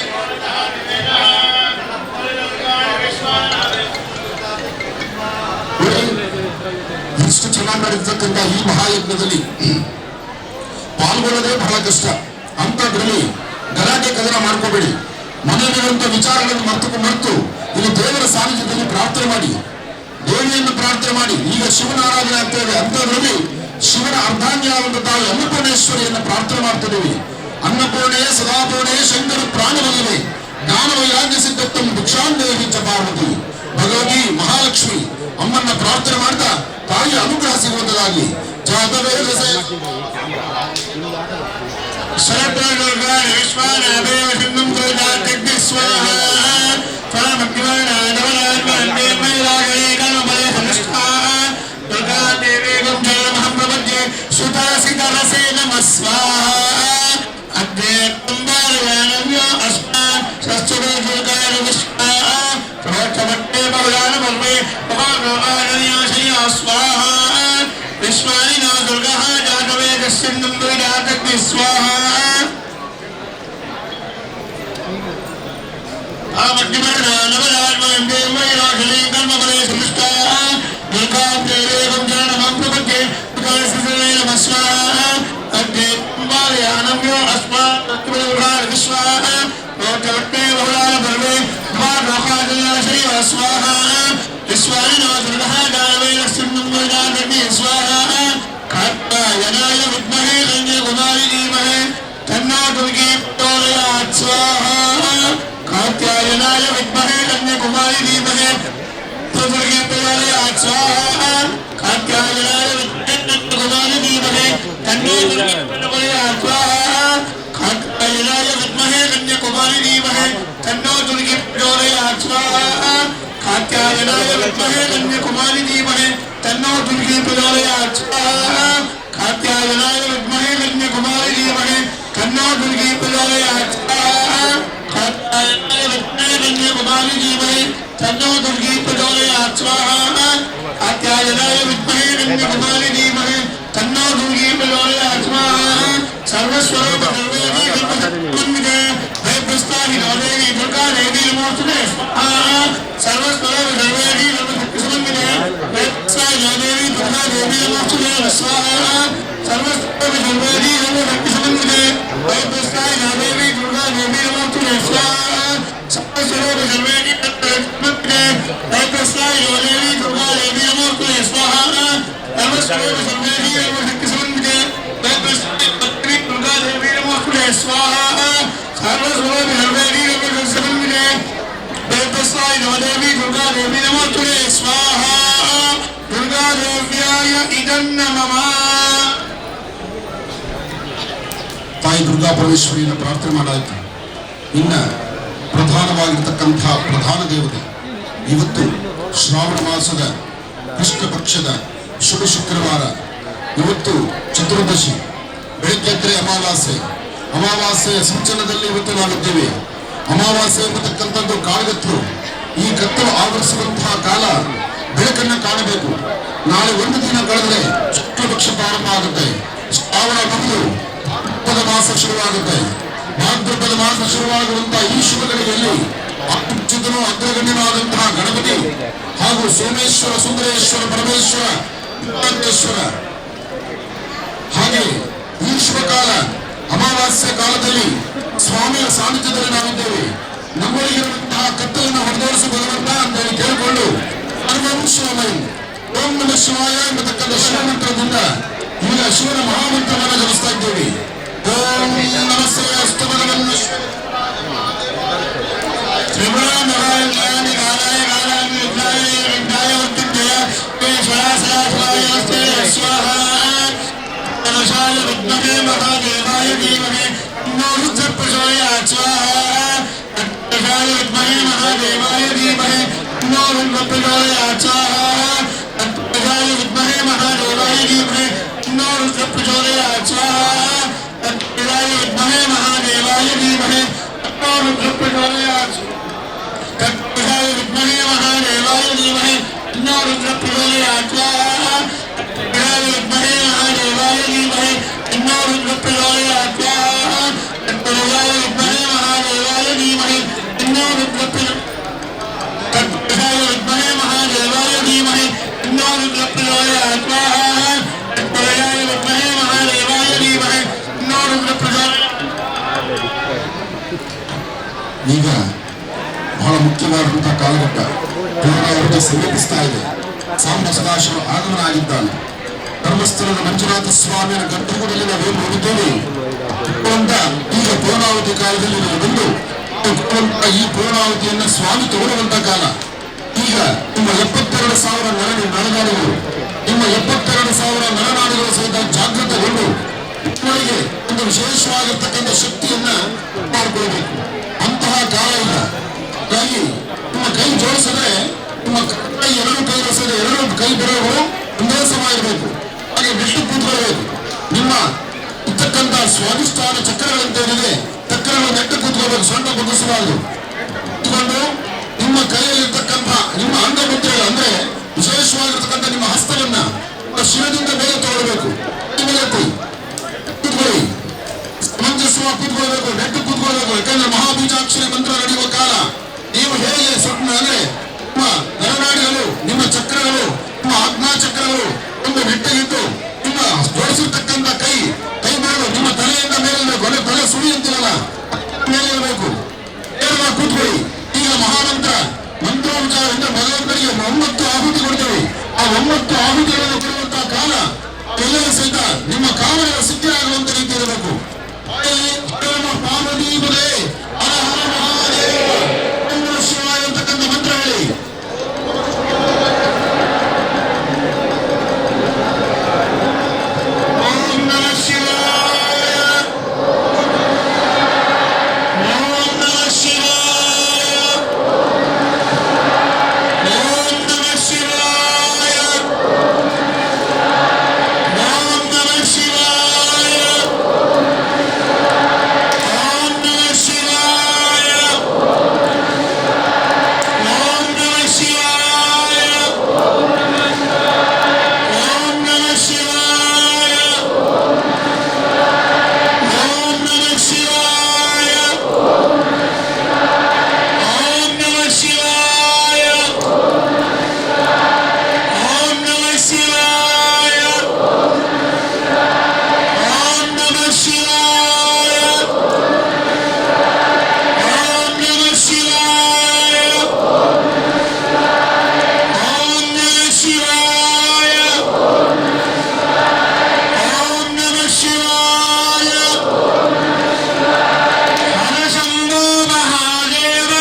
ಇಷ್ಟು ಚೆನ್ನಾಗಿ ನಡೆದಿರ್ತಕ್ಕಂಥ ಈ ಮಹಾಯಜ್ಞದಲ್ಲಿ ಪಾಲ್ಗೊಳ್ಳೋದೇ ಬಹಳ ಕಷ್ಟ. ಅಂತದ್ರಲ್ಲಿ ಗಲಾಟೆ ಕದನ ಮಾಡ್ಕೋಬೇಡಿ. ಮನೆಯಲ್ಲಿರುವಂತ ವಿಚಾರಗಳನ್ನು ಮರೆತು ಇಲ್ಲಿ ದೇವರ ಸಾನ್ನಿಧ್ಯದಲ್ಲಿ ಪ್ರಾರ್ಥನೆ ಮಾಡಿ, ದೇವಿಯನ್ನು ಪ್ರಾರ್ಥನೆ ಮಾಡಿ. ಈಗ ಶಿವನ ಆರಾಧನೆ ಆಗ್ತಾ ಇದೆ. ಅಂತದ್ರಲ್ಲಿ ಶಿವನ ಅರ್ಧಾಂಗಿಯಾದಂತ ತಾಯಿ ಅನ್ನಪೂರ್ಣೇಶ್ವರಿಯನ್ನು ಪ್ರಾರ್ಥನೆ ಮಾಡ್ತಿದ್ದೀವಿ. ಅನ್ನಪೂರ್ಣೆ ಸದಾಪೂರ್ಣೆ ಶಂಕರ ಪ್ರಾಣವಲ್ಲವೇ ಜ್ಞಾನ ವೈರಾಗ್ಯ ಸಿದ್ಧತ್ವಂ ಭಿಕ್ಷಾಂದೇಹಿ ಚ ಪಾರ್ವತಿ. ಭಗವತಿ ಮಹಾಲಕ್ಷ್ಮಿ ಅಮ್ಮನ್ನ ಪ್ರಾರ್ಥನೆ ಮಾಡ್ತಾ ತಾಯಿಯ ಅನುಗ್ರಹ ಸಿಗುವುದಾಗಿ ತಾಯಿ ದುರ್ಗಾ ಪರಮೇಶ್ವರಿಯನ್ನು ಪ್ರಾರ್ಥನೆ ಮಾಡಾಯಿತು. ಇನ್ನ ಪ್ರಧಾನವಾಗಿರ್ತಕ್ಕಂಥ ಪ್ರಧಾನ ದೇವತೆ ಇವತ್ತು ಶ್ರಾವಣ ಮಾಸದ ಕೃಷ್ಣ ಪಕ್ಷದ ಶುಭ ಶುಕ್ರವಾರ. ಇವತ್ತು ಚತುರ್ದಶಿ, ಬೆಳಗ್ಗೆ ಅಮಾವಾಸ್ಯೆಯ ಸೂಚನದಲ್ಲಿ ಇವತ್ತು ನಾವಿದ್ದೇವೆ. ಅಮಾವಾಸ್ಯೆ ಎಂಬತಕ್ಕಂಥದ್ದು ಕಾಳಗತ್ತಲು. ಈ ಕತ್ತಲು ಆವರಿಸುವಂತಹ ಕಾಲ ಬೆಳಕನ್ನು ಕಾಣಬೇಕು. ನಾಳೆ ಒಂದು ದಿನ ಕಳೆದರೆ ಶುಕ್ಲ ಪಕ್ಷ ಪ್ರಾರಂಭ ಆಗುತ್ತೆ. ಶ್ರಾವಣ ಮುಗಿದು ಭಾದ್ರಪದ ಮಾಸ ಶುರುವಾಗುತ್ತೆ. ಭಾದ್ರಪದ ಮಾಸ ಶುರುವಾಗುವಂತಹ ಈ ಶುಭ ಗಳಿಗೆಯಲ್ಲಿ ಅತ್ಯುತ್ತಮೂ ಅಗ್ರಗಣ್ಯನಾದಂತಹ ಗಣಪತಿ ಹಾಗೂ ಸೋಮೇಶ್ವರ, ಸುಂದರೇಶ್ವರ, ಪರಮೇಶ್ವರ, ಹಾಗೆ ಈ ಶುಭ ಕಾಲ ಅಮಾವಾಸ್ಯ ಕಾಲದಲ್ಲಿ ಸ್ವಾಮಿಯ ಸಾನ್ನಿಧ್ಯದಲ್ಲಿ ನಾವಿದ್ದೇವೆ. ನಮ್ಮೊಳಗಿರುವಂತಹ ಕತ್ತಲನ್ನು ಹೊಡೆದೋಡಿಸಿ ಭಗವಂತ ಅಂತ ಹೇಳಿ ಕೇಳಿಕೊಂಡು ಓಂ ನಮಃ ಶಿವಾಯ ಎಂಬತಕ್ಕಂಥ ಶಿವಮಂತ್ರದಿಂದ ಈಗ ಶಿವನ ಮಹಾಮಂತ್ರವನ್ನು ಜಪಿಸ್ತಾ ಇದ್ದೇವೆ. ಓಂ ನಮಸ್ತೆ ಅಷ್ಟಮನವನ್ನು ಈಗ ಬಹಳ ಮುಖ್ಯವಾದಂತಹ ಕಾಲಘಟ್ಟ ಪೂರ್ಣಾವಧಿ ಸಮೀಪಿಸ್ತಾ ಇದೆ. ಸಾಂಬ ಸದಾಶಿವ ಆಗಮನ ಆಗಿದ್ದಾನೆ. ಧರ್ಮಸ್ಥಳದ ಮಂಜುನಾಥ ಸ್ವಾಮಿಯ ಗರ್ಭಗುಡಿಯಲ್ಲಿ ನಾವೇನು ಹೋಗಿದ್ದೇವೆ ಅಂತ ಈಗ ಪೂರ್ಣಾವತಿ ಕಾಲದಲ್ಲಿ ನಾವು ಬಂದು ಈ ಪೂರ್ಣಾವತಿಯನ್ನ ಸ್ವಾಮಿ ತಗೊಳ್ಳುವಂತ ಕಾಲ. ಈಗ ನಿಮ್ಮ 72,000 ನರನಾಡಿಗಳು, ನಿಮ್ಮ 72,000 ನರನಾಡಿಗಳು ಸಹಿತ ಜಾಗೃತಗೊಂಡು ನಿಮಗೆ ಒಂದು ವಿಶೇಷವಾಗಿರ್ತಕ್ಕಂಥ ಶಕ್ತಿಯನ್ನ ಮಾಡಿಕೊಳ್ಬೇಕು. ಅಂತಹ ಕಾಲ ಇಲ್ಲ. ಹಾಗಾಗಿ ನಿಮ್ಮ ಕೈ ಜೋಡಿಸಿದ್ರೆ ನಿಮ್ಮ ಕೈ ಎರಡು ಕೈ ರಸದ ಎರಡು ಕೈ ಬೆರಳುಗಳು ಒಂದೇ ಸಮ ಇರಬೇಕು. ಹಾಗೆ ಬಿಟ್ಟು ಕೂತ್ಕೊಳ್ಬೇಕು. ನಿಮ್ಮ ಇರ್ತಕ್ಕಂಥ ಸ್ವಾಧಿಷ್ಠಾನ ಚಕ್ರಗಳಂತ ಏನಿದೆ ಚಕ್ರಗಳು ನೆಟ್ಟು ಕೂತ್ಕೊಳ್ಬೇಕು. ಸೊಂಟ ಬಗ್ಗಿಸಬಾರದು. ಕೂತ್ಕೊಂಡು ನಿಮ್ಮ ಕೈಯಲ್ಲಿ ಇರ್ತಕ್ಕಂಥ ನಿಮ್ಮ ಅಂಗಮುದ್ರೆಗಳು ಅಂದ್ರೆ ವಿಶೇಷವಾಗಿರ್ತಕ್ಕಂಥ ನಿಮ್ಮ ಹಸ್ತವನ್ನ ಶಿರದಿಂದ ಮೇಲೆ ತಗೊಳ್ಬೇಕು. ಕೂತ್ಕೊಳ್ಳಿ, ಸಮಂಜಸವಾಗಿ ಕೂತ್ಕೊಳ್ಬೇಕು, ನೆಟ್ಟು ಕೂತ್ಕೊಳ್ಬೇಕು. ಯಾಕಂದ್ರೆ ಮಹಾಬೀಜಾಕ್ಷರ ಮಂತ್ರ ನಡೆಯುವ ಕಾಲ. ನೀವು ಹೇಗೆ ಸ್ವಪ್ನ ಅಂದ್ರೆ ನಿಮ್ಮ ನರನಾಡಿಗಳು, ನಿಮ್ಮ ಚಕ್ರಗಳು, ನಿಮ್ಮ ಆಜ್ಞಾ ಚಕ್ರಗಳು ಒಂದು ನೆಟ್ಟಗಿದ್ದು ನಿಮ್ಮ ಜೋಡಿಸಿರ್ತಕ್ಕಂಥ ಕೈ ಬೆರಳು ನಿಮ್ಮ ತಲೆಯಿಂದ ಮೇಲಿರಬೇಕು. ಅಂದ್ರೆ ತಲೆ ಸುಳಿ ಅಂತಿರಲ್ಲ, ಮೇಲೆ ಇರಬೇಕು. ಕೂತ್ಕೊಳ್ಳಿ. ಈಗ ಮಹಾಮಂತ್ರ ಮಂತ್ರೋಪಚಾರದಿಂದ ಭಗವಂತನಿಗೆ 9 ಆಹುತಿ ಕೊಡ್ತೇವೆ. ಆ 9 ಆಹುತಿಗಳನ್ನು ಕೊಡುವಂತಹ ಕಾಲ ಎಲ್ಲರೂ ಸಹಿತ ನಿಮ್ಮ ಕಾಮನೆಗಳ ಸಿದ್ಧಿಯಾಗುವಂತ ರೀತಿ ಇರಬೇಕು. ಪಾರ್ವತೀಪದೇ ಹರ ಹರ ಮಹಾದೇವ ಶಿವಾಯ ಅಂತಕ್ಕಂಥ ಮಂತ್ರ ಹೇಳಿ. ಓಂ ನಮಃ ಶಿವಾಯ, ಓಂ ನಮಃ ಶಿವಾಯ, ಓಂ ನಮಃ ಶಿವಾಯ, ಓಂ ನಮಃ ಶಿವಾಯ, ಓಂ ನಮಃ ಶಿವಾಯ, ಓಂ ನಮಃ ಶಿವಾಯ, ಓಂ ನಮಃ ಶಿವಾಯ, ಓಂ ನಮಃ ಶಿವಾಯ, ಓಂ ನಮಃ ಶಿವಾಯ, ಓಂ ನಮಃ ಶಿವಾಯ, ಓಂ ನಮಃ ಶಿವಾಯ, ಓಂ ನಮಃ ಶಿವಾಯ, ಓಂ ನಮಃ ಶಿವಾಯ, ಓಂ ನಮಃ ಶಿವಾಯ. ಹರ ಶಂಭೋ ಮಹಾದೇವ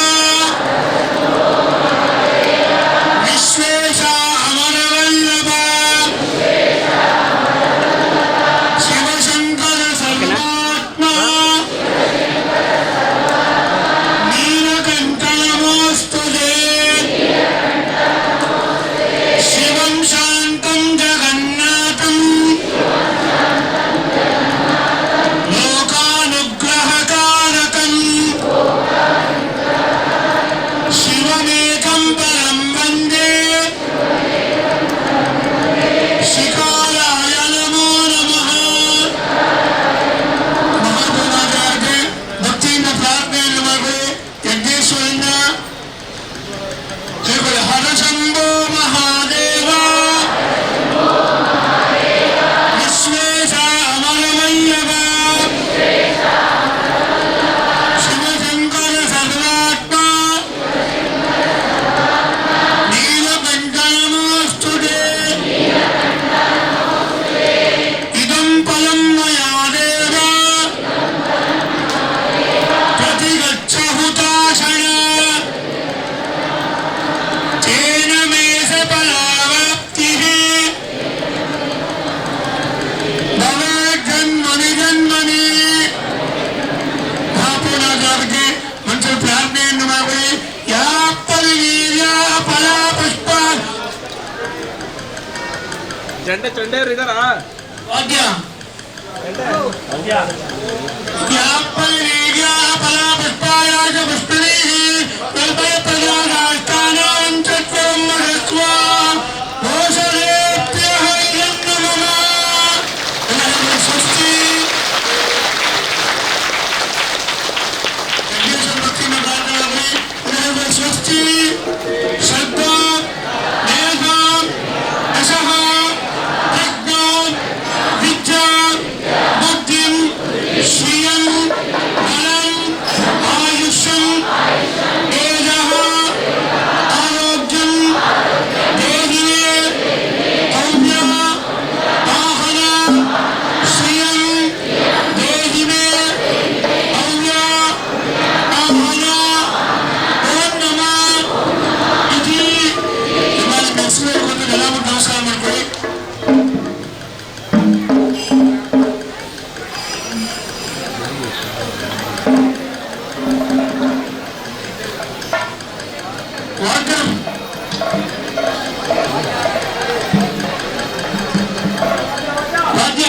ವಿಶ್ವೇಶ ಅಮರವಲ್ಲಭ ಶಿವಶಂಕರ ಸರ್ವಾತ್ಮ ನೀಲಕಂಠನಮೋಸ್ತುತೇ ಶಿವಂ ಶಾಂತಂ ಜಗನ್ನಾಥಂ ಲೋಕಾನುಗ್ರಹಕಾರಕಂ ಶಿವಮೇಕಂ ಪರಂ ವಂದೇ ಶಿಕಾರಾಯ ನಮೋ ನಮಃ. ಮಹಾದೇವರಾಜರಿಗೆ ಭಕ್ತಿಯಿಂದ ಪ್ರಾರ್ಥನೆಯನ್ನು ಮಾಡಿ ಯಜ್ಞೇಶ್ವರನ ಹೇಳಿ. ಹರ ಶಂಭೋ ಮಹಾದೇವ ವಿಶ್ವೇಶ ಅಮರವಲ್ಲಭ ಶಿವಶಂಕರ ಸರ್ವಾತ್ಮ ನೀಲಕಂಠನಮೋಸ್ತುತೇ ಇದಂ ಫಲಂ ಮಯಾ ದೇವ ಪ್ರತಿಗಚ್ಚ ಹುತಾಶನ ತೇನ ಮೇ ಫಲಾವಾಪ್ತಿಃ ಭವೇಜ್ಜನ್ಮನಿ ಜನ್ಮನಿ. ಮಹಾಪೂರ್ಣಾಚಾರ್ಯರಿಗೆ ಮಂತ್ರ ಪ್ರಾರ್ಥನೆಯನ್ನು ಮಾಡಿ. ಯಾಪ್ಪಲಿಯ ಫಲ ಪುಷ್ಪ ಚಂಡೆಯವ್ರು ಇದಾರಾ? ವಾದ್ಯ ಯಾಪ್ಪಲಿಯ ಫಲ ಪುಷ್ಪಾಯ ಪುಷ್ಪಣೀ ಕಲ್ಪಯ ಪ್ರಜಾನಾಷ್ಟಾನಾಂ ಚತ್ವಂ ಮಹತ್ವ ಘೋಷಣೇಭ್ಯಃ ಇಯಂ ನಮಃ. ಎಲ್ಲರಿಗೂ ಸ್ವಸ್ತಿ. ಯಜ್ಞೇಶ್ವರ ಭಕ್ತಿಯಿಂದ ಪ್ರಾರ್ಥನೆ ಮಾಡಿ. ಎಲ್ಲರಿಗೂ ಸ್ವಸ್ತಿ. ಶ್ರದ್ಧಾ ಮೇಧಾಂ ಯಶಃ ಪ್ರಜ್ಞಾಂ ವಿದ್ಯಾಂ ಬುದ್ಧಿಂ ಶ್ರಿಯಂ ಬಲಂ ಆಯುಷ್ಯಂ ತೇಜಃ ಆರೋಗ್ಯಂ ದೇಹಿನೇ ಭವ್ಯ ವಾದ್ಯ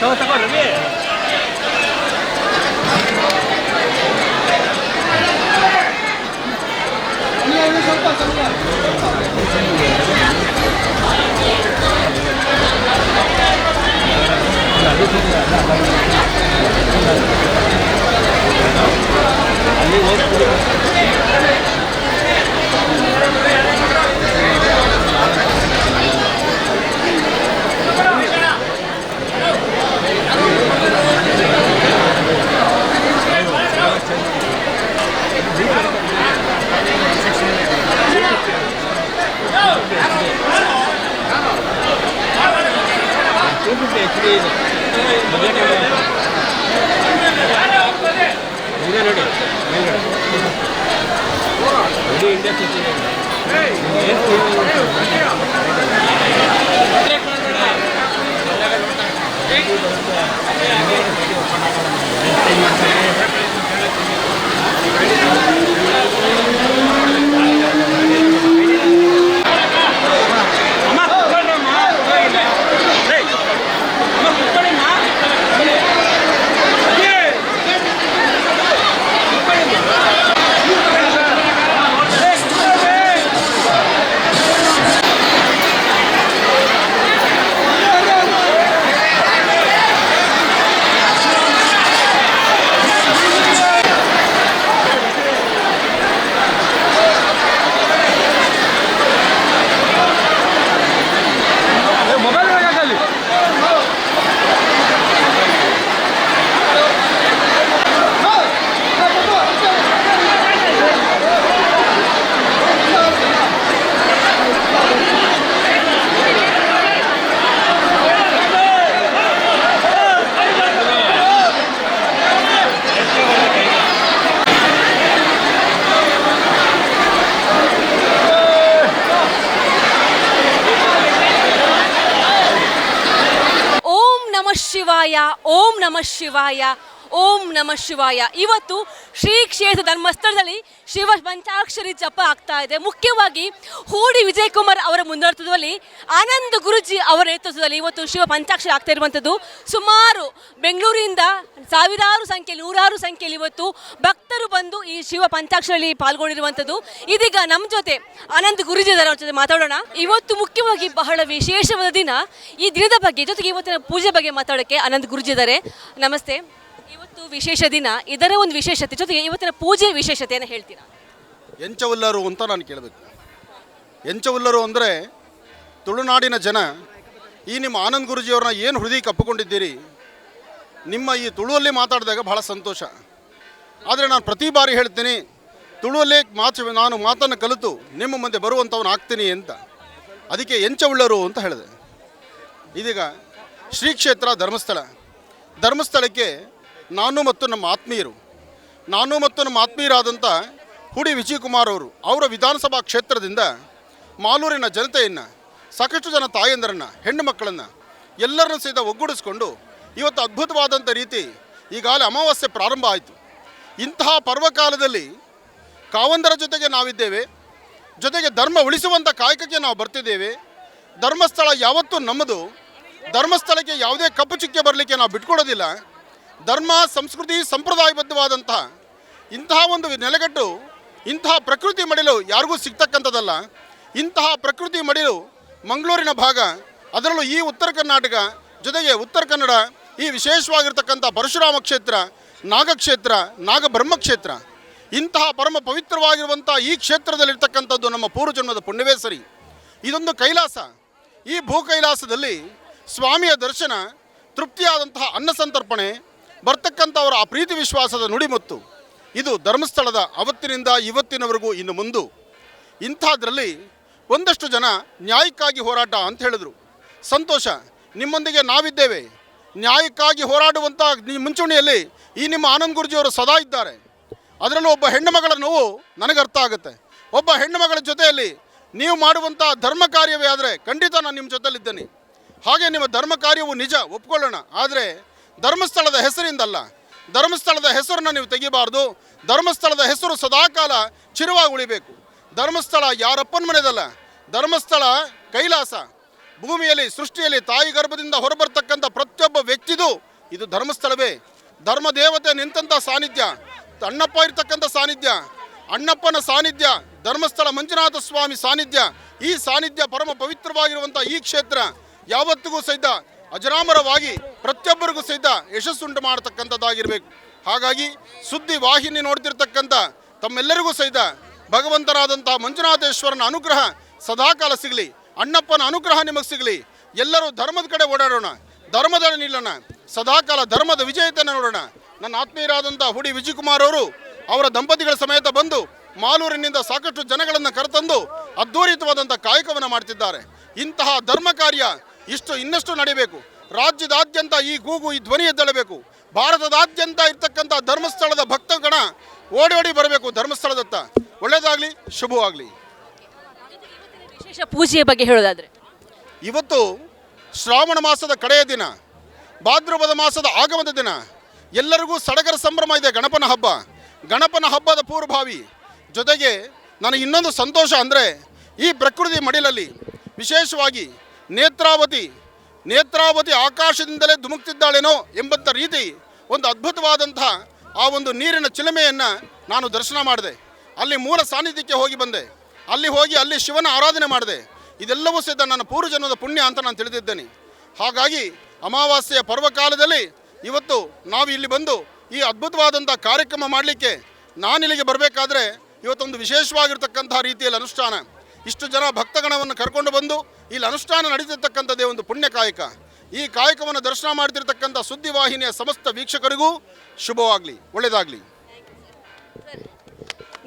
ತಗೋ ರವಿ. ಅಲ್ಲಿ ಹೋಗ್ತೀವಿ. ಶಿವಾಯ, ಓಂ ನಮಃ ಶಿವಾಯ, ಓಂ ನಮಃ ಶಿವಾಯ. ಇವತ್ತು ಶ್ರೀ ಕ್ಷೇತ್ರ ಧರ್ಮಸ್ಥಳದಲ್ಲಿ ಶಿವ ಪಂಚಾಕ್ಷರಿ ಜಪ ಆಗ್ತಾ ಇದೆ. ಮುಖ್ಯವಾಗಿ ಹೂಡಿ ವಿಜಯ್ ಕುಮಾರ್ ಅವರ ಮುನ್ನಡೆತದಲ್ಲಿ ಆನಂದ್ ಗುರುಜಿ ಅವರ ನೇತೃತ್ವದಲ್ಲಿ ಇವತ್ತು ಶಿವ ಪಂಚಾಕ್ಷರಿ ಆಗ್ತಾ ಇರುವಂಥದ್ದು. ಸುಮಾರು ಬೆಂಗಳೂರಿನಿಂದ ಸಾವಿರಾರು ಸಂಖ್ಯೆಯಲ್ಲಿ, ನೂರಾರು ಸಂಖ್ಯೆಯಲ್ಲಿ ಇವತ್ತು ಭಕ್ತರು ಬಂದು ಈ ಶಿವ ಪಂಚಾಕ್ಷರಿಯಲ್ಲಿ ಪಾಲ್ಗೊಂಡಿರುವಂಥದ್ದು. ಇದೀಗ ನಮ್ಮ ಜೊತೆ ಆನಂದ್ ಗುರುಜಿ ಅವರ ಜೊತೆ ಮಾತಾಡೋಣ. ಇವತ್ತು ಮುಖ್ಯವಾಗಿ ಬಹಳ ವಿಶೇಷವಾದ ದಿನ. ಈ ದಿನದ ಬಗ್ಗೆ ಜೊತೆಗೆ ಇವತ್ತಿನ ಪೂಜೆ ಬಗ್ಗೆ ಮಾತಾಡೋಕ್ಕೆ ಆನಂದ್ ಗುರುಜಿ ಇದ್ದಾರೆ. ನಮಸ್ತೆ. ಇವತ್ತು ವಿಶೇಷ ದಿನ, ಇದರ ಒಂದು ವಿಶೇಷತೆ ಜೊತೆಗೆ ಇವತ್ತಿನ ಪೂಜೆ ವಿಶೇಷತೆಯನ್ನು ಹೇಳ್ತೀರಾ? ಎಂಚವುಲ್ಲರು ಅಂತ ನಾನು ಕೇಳಬೇಕು. ಎಂಚವುಲ್ಲರು ಅಂದರೆ ತುಳುನಾಡಿನ ಜನ. ಈ ನಿಮ್ಮ ಆನಂದ್ ಗುರುಜಿಯವ್ರನ್ನ ಏನು ಹೃದಯಕ್ಕೆ ಅಪ್ಪಿಕೊಂಡಿದ್ದೀರಿ, ನಿಮ್ಮ ಈ ತುಳುವಲ್ಲಿ ಮಾತಾಡಿದಾಗ ಬಹಳ ಸಂತೋಷ. ಆದರೆ ನಾನು ಪ್ರತಿ ಬಾರಿ ಹೇಳ್ತೀನಿ, ತುಳುವಲ್ಲೇ ನಾನು ಮಾತನ್ನು ಕಲಿತು ನಿಮ್ಮ ಮುಂದೆ ಬರುವಂಥವನು ಆಗ್ತೀನಿ ಅಂತ. ಅದಕ್ಕೆ ಎಂಚವುಳ್ಳರು ಅಂತ ಹೇಳಿದೆ. ಇದೀಗ ಶ್ರೀ ಕ್ಷೇತ್ರ ಧರ್ಮಸ್ಥಳಕ್ಕೆ ನಾನು ಮತ್ತು ನಮ್ಮ ಆತ್ಮೀಯರಾದಂಥ ಹೂಡಿ ವಿಜಯ್ ಕುಮಾರ್ ಅವರ ವಿಧಾನಸಭಾ ಕ್ಷೇತ್ರದಿಂದ ಮಾಲೂರಿನ ಜನತೆಯನ್ನು, ಸಾಕಷ್ಟು ಜನ ತಾಯಂದರನ್ನು, ಹೆಣ್ಣು ಮಕ್ಕಳನ್ನು ಎಲ್ಲರನ್ನೂ ಸಹಿತ ಒಗ್ಗೂಡಿಸ್ಕೊಂಡು ಇವತ್ತು ಅದ್ಭುತವಾದಂಥ ರೀತಿ ಈಗಾಗಲೇ ಅಮಾವಾಸ್ಯೆ ಪ್ರಾರಂಭ ಆಯಿತು. ಇಂತಹ ಪರ್ವಕಾಲದಲ್ಲಿ ಕಾವಂದರ ಜೊತೆಗೆ ನಾವಿದ್ದೇವೆ, ಜೊತೆಗೆ ಧರ್ಮ ಉಳಿಸುವಂಥ ಕಾಯಕಕ್ಕೆ ನಾವು ಬರ್ತಿದ್ದೇವೆ. ಧರ್ಮಸ್ಥಳ ಯಾವತ್ತೂ ನಮ್ಮದು. ಧರ್ಮಸ್ಥಳಕ್ಕೆ ಯಾವುದೇ ಕಪ್ಪು ಚುಕ್ಕೆ ಬರಲಿಕ್ಕೆ ನಾವು ಬಿಟ್ಕೊಡೋದಿಲ್ಲ. ಧರ್ಮ, ಸಂಸ್ಕೃತಿ, ಸಂಪ್ರದಾಯಬದ್ಧವಾದಂಥ ಇಂತಹ ಒಂದು ನೆಲೆಗಟ್ಟು, ಇಂತಹ ಪ್ರಕೃತಿ ಮಡಿಲು ಯಾರಿಗೂ ಸಿಗ್ತಕ್ಕಂಥದ್ದಲ್ಲ. ಇಂತಹ ಪ್ರಕೃತಿ ಮಡಿಲು ಮಂಗಳೂರಿನ ಭಾಗ, ಅದರಲ್ಲೂ ಈ ಉತ್ತರ ಕರ್ನಾಟಕ, ಜೊತೆಗೆ ಉತ್ತರ ಕನ್ನಡ, ಈ ವಿಶೇಷವಾಗಿರ್ತಕ್ಕಂಥ ಪರಶುರಾಮ ಕ್ಷೇತ್ರ, ನಾಗಕ್ಷೇತ್ರ, ನಾಗಬ್ರಹ್ಮಕ್ಷೇತ್ರ, ಇಂತಹ ಪರಮ ಪವಿತ್ರವಾಗಿರುವಂಥ ಈ ಕ್ಷೇತ್ರದಲ್ಲಿರ್ತಕ್ಕಂಥದ್ದು ನಮ್ಮ ಪೂರ್ವಜನ್ಮದ ಪುಣ್ಯವೇ ಸರಿ. ಇದೊಂದು ಕೈಲಾಸ. ಈ ಭೂ ಕೈಲಾಸದಲ್ಲಿ ಸ್ವಾಮಿಯ ದರ್ಶನ, ತೃಪ್ತಿಯಾದಂತಹ ಅನ್ನ ಸಂತರ್ಪಣೆ, ಬರ್ತಕ್ಕಂಥವರ ಆ ಪ್ರೀತಿ ವಿಶ್ವಾಸದ ನುಡಿಮುತ್ತು, ಇದು ಧರ್ಮಸ್ಥಳದ ಅವತ್ತಿನಿಂದ ಇವತ್ತಿನವರೆಗೂ ಇನ್ನು ಮುಂದೆ. ಇಂಥದ್ರಲ್ಲಿ ಒಂದಷ್ಟು ಜನ ನ್ಯಾಯಕ್ಕಾಗಿ ಹೋರಾಟ ಅಂತ ಹೇಳಿದ್ರು. ಸಂತೋಷ, ನಿಮ್ಮೊಂದಿಗೆ ನಾವಿದ್ದೇವೆ. ನ್ಯಾಯಕ್ಕಾಗಿ ಹೋರಾಡುವಂಥ ಮುಂಚೂಣಿಯಲ್ಲಿ ಈ ನಿಮ್ಮ ಆನಂದ್ ಗುರುಜಿಯವರು ಸದಾ ಇದ್ದಾರೆ. ಅದರಲ್ಲೂ ಒಬ್ಬ ಹೆಣ್ಣು ಮಗಳ ನೋವು ನನಗೆ ಅರ್ಥ ಆಗುತ್ತೆ. ಒಬ್ಬ ಹೆಣ್ಣು ಮಗಳ ಜೊತೆಯಲ್ಲಿ ನೀವು ಮಾಡುವಂಥ ಧರ್ಮ ಕಾರ್ಯವೇ ಆದರೆ ಖಂಡಿತ ನಾನು ನಿಮ್ಮ ಜೊತೆಲಿದ್ದೇನೆ. ಹಾಗೆ ನಿಮ್ಮ ಧರ್ಮ ಕಾರ್ಯವು ನಿಜ, ಒಪ್ಕೊಳ್ಳೋಣ. ಆದರೆ ಧರ್ಮಸ್ಥಳದ ಹೆಸರಿಂದಲ್ಲ. ಧರ್ಮಸ್ಥಳದ ಹೆಸರನ್ನು ನೀವು ತೆಗಿಬಾರ್ದು. ಧರ್ಮಸ್ಥಳದ ಹೆಸರು ಸದಾಕಾಲ ಚಿರವಾಗಿ ಉಳಿಬೇಕು. ಧರ್ಮಸ್ಥಳ ಯಾರಪ್ಪನ ಮನೆಯದಲ್ಲ, ಧರ್ಮಸ್ಥಳ ಕೈಲಾಸ. ಭೂಮಿಯಲ್ಲಿ, ಸೃಷ್ಟಿಯಲ್ಲಿ ತಾಯಿ ಗರ್ಭದಿಂದ ಹೊರಬರ್ತಕ್ಕಂಥ ಪ್ರತಿಯೊಬ್ಬ ವ್ಯಕ್ತಿದು ಇದು ಧರ್ಮಸ್ಥಳವೇ. ಧರ್ಮ ದೇವತೆ ನಿಂತಹ ಸಾನ್ನಿಧ್ಯ, ಅಣ್ಣಪ್ಪ ಇರ್ತಕ್ಕಂಥ ಸಾನ್ನಿಧ್ಯ, ಅಣ್ಣಪ್ಪನ ಸಾನ್ನಿಧ್ಯ, ಧರ್ಮಸ್ಥಳ ಮಂಜುನಾಥ ಸ್ವಾಮಿ ಸಾನ್ನಿಧ್ಯ. ಈ ಸಾನ್ನಿಧ್ಯ ಪರಮ ಪವಿತ್ರವಾಗಿರುವಂಥ ಈ ಕ್ಷೇತ್ರ ಯಾವತ್ತಿಗೂ ಸಹಿತ ಅಜರಾಮರವಾಗಿ ಪ್ರತಿಯೊಬ್ಬರಿಗೂ ಸಹಿತ ಯಶಸ್ಸುಂಟು ಮಾಡತಕ್ಕಂಥದ್ದಾಗಿರಬೇಕು. ಹಾಗಾಗಿ ಸುದ್ದಿ ವಾಹಿನಿ ನೋಡ್ತಿರ್ತಕ್ಕಂಥ ತಮ್ಮೆಲ್ಲರಿಗೂ ಸಹಿತ ಭಗವಂತರಾದಂಥ ಮಂಜುನಾಥೇಶ್ವರನ ಅನುಗ್ರಹ ಸದಾಕಾಲ ಸಿಗಲಿ, ಅಣ್ಣಪ್ಪನ ಅನುಗ್ರಹ ನಿಮಗೆ ಸಿಗಲಿ. ಎಲ್ಲರೂ ಧರ್ಮದ ಕಡೆ ಓಡಾಡೋಣ, ಧರ್ಮದ ನಿಲ್ಲೋಣ, ಸದಾಕಾಲ ಧರ್ಮದ ವಿಜಯತೆಯನ್ನು ನೋಡೋಣ. ನನ್ನ ಆತ್ಮೀಯರಾದಂಥ ಹುಡಿ ವಿಜಯಕುಮಾರ್ ಅವರು ಅವರ ದಂಪತಿಗಳ ಸಮೇತ ಬಂದು ಮಾಲೂರಿನಿಂದ ಸಾಕಷ್ಟು ಜನಗಳನ್ನು ಕರೆತಂದು ಅದ್ಧೂರಿತವಾದಂಥ ಕಾಯಕವನ್ನು ಮಾಡ್ತಿದ್ದಾರೆ. ಇಂತಹ ಧರ್ಮ ಕಾರ್ಯ ಇನ್ನಷ್ಟು ನಡೀಬೇಕು. ರಾಜ್ಯದಾದ್ಯಂತ ಈ ಕೂಗು, ಈ ಧ್ವನಿ ಎದ್ದೇಳಬೇಕು. ಭಾರತದಾದ್ಯಂತ ಇರ್ತಕ್ಕಂಥ ಧರ್ಮಸ್ಥಳದ ಭಕ್ತಗಣ ಓಡಿ ಬರಬೇಕು ಧರ್ಮಸ್ಥಳದತ್ತ. ಒಳ್ಳೆಯದಾಗಲಿ, ಶುಭವಾಗಲಿ. ವಿಶೇಷ ಪೂಜೆಯ ಬಗ್ಗೆ ಹೇಳೋದಾದ್ರೆ, ಇವತ್ತು ಶ್ರಾವಣ ಮಾಸದ ಕಡೆಯ ದಿನ, ಭಾದ್ರಪದ ಮಾಸದ ಆಗಮದ ದಿನ. ಎಲ್ಲರಿಗೂ ಸಡಗರ ಸಂಭ್ರಮ ಇದೆ. ಗಣಪನ ಹಬ್ಬದ ಪೂರ್ವಭಾವಿ. ಜೊತೆಗೆ ನನಗೆ ಇನ್ನೊಂದು ಸಂತೋಷ ಅಂದರೆ, ಈ ಪ್ರಕೃತಿ ಮಡಿಲಲ್ಲಿ ವಿಶೇಷವಾಗಿ ನೇತ್ರಾವತಿ ಆಕಾಶದಿಂದಲೇ ಧುಮುಕ್ತಿದ್ದಾಳೇನೋ ಎಂಬಂಥ ರೀತಿ ಒಂದು ಅದ್ಭುತವಾದಂಥ ಆ ಒಂದು ನೀರಿನ ಚಿಲುಮೆಯನ್ನು ನಾನು ದರ್ಶನ ಮಾಡಿದೆ. ಅಲ್ಲಿ ಮೂಲ ಸಾನ್ನಿಧ್ಯಕ್ಕೆ ಹೋಗಿ ಬಂದೆ. ಅಲ್ಲಿ ಶಿವನ ಆರಾಧನೆ ಮಾಡಿದೆ. ಇದೆಲ್ಲವೂ ಸಹಿತ ನನ್ನ ಪೂರ್ವಜನ್ಮದ ಪುಣ್ಯ ಅಂತ ನಾನು ತಿಳಿದಿದ್ದೇನೆ. ಹಾಗಾಗಿ ಅಮಾವಾಸ್ಯೆಯ ಪರ್ವಕಾಲದಲ್ಲಿ ಇವತ್ತು ನಾವು ಇಲ್ಲಿ ಬಂದು ಈ ಅದ್ಭುತವಾದಂಥ ಕಾರ್ಯಕ್ರಮ ಮಾಡಲಿಕ್ಕೆ ನಾನಿಲ್ಲಿಗೆ ಬರಬೇಕಾದ್ರೆ ಇವತ್ತೊಂದು ವಿಶೇಷವಾಗಿರ್ತಕ್ಕಂಥ ರೀತಿಯಲ್ಲಿ ಅನುಷ್ಠಾನ, ಇಷ್ಟು ಜನ ಭಕ್ತಗಣವನ್ನು ಕರ್ಕೊಂಡು ಬಂದು ಇಲ್ಲಿ ಅನುಷ್ಠಾನ ನಡೀತಿರ್ತಕ್ಕಂಥದ್ದೇ ಒಂದು ಪುಣ್ಯ ಕಾಯಕ. ಈ ಕಾಯಕವನ್ನು ದರ್ಶನ ಮಾಡ್ತಿರ್ತಕ್ಕಂಥ ಸುದ್ದಿವಾಹಿನಿಯ ಸಮಸ್ತ ವೀಕ್ಷಕರಿಗೂ ಶುಭವಾಗಲಿ, ಒಳ್ಳೆಯದಾಗಲಿ.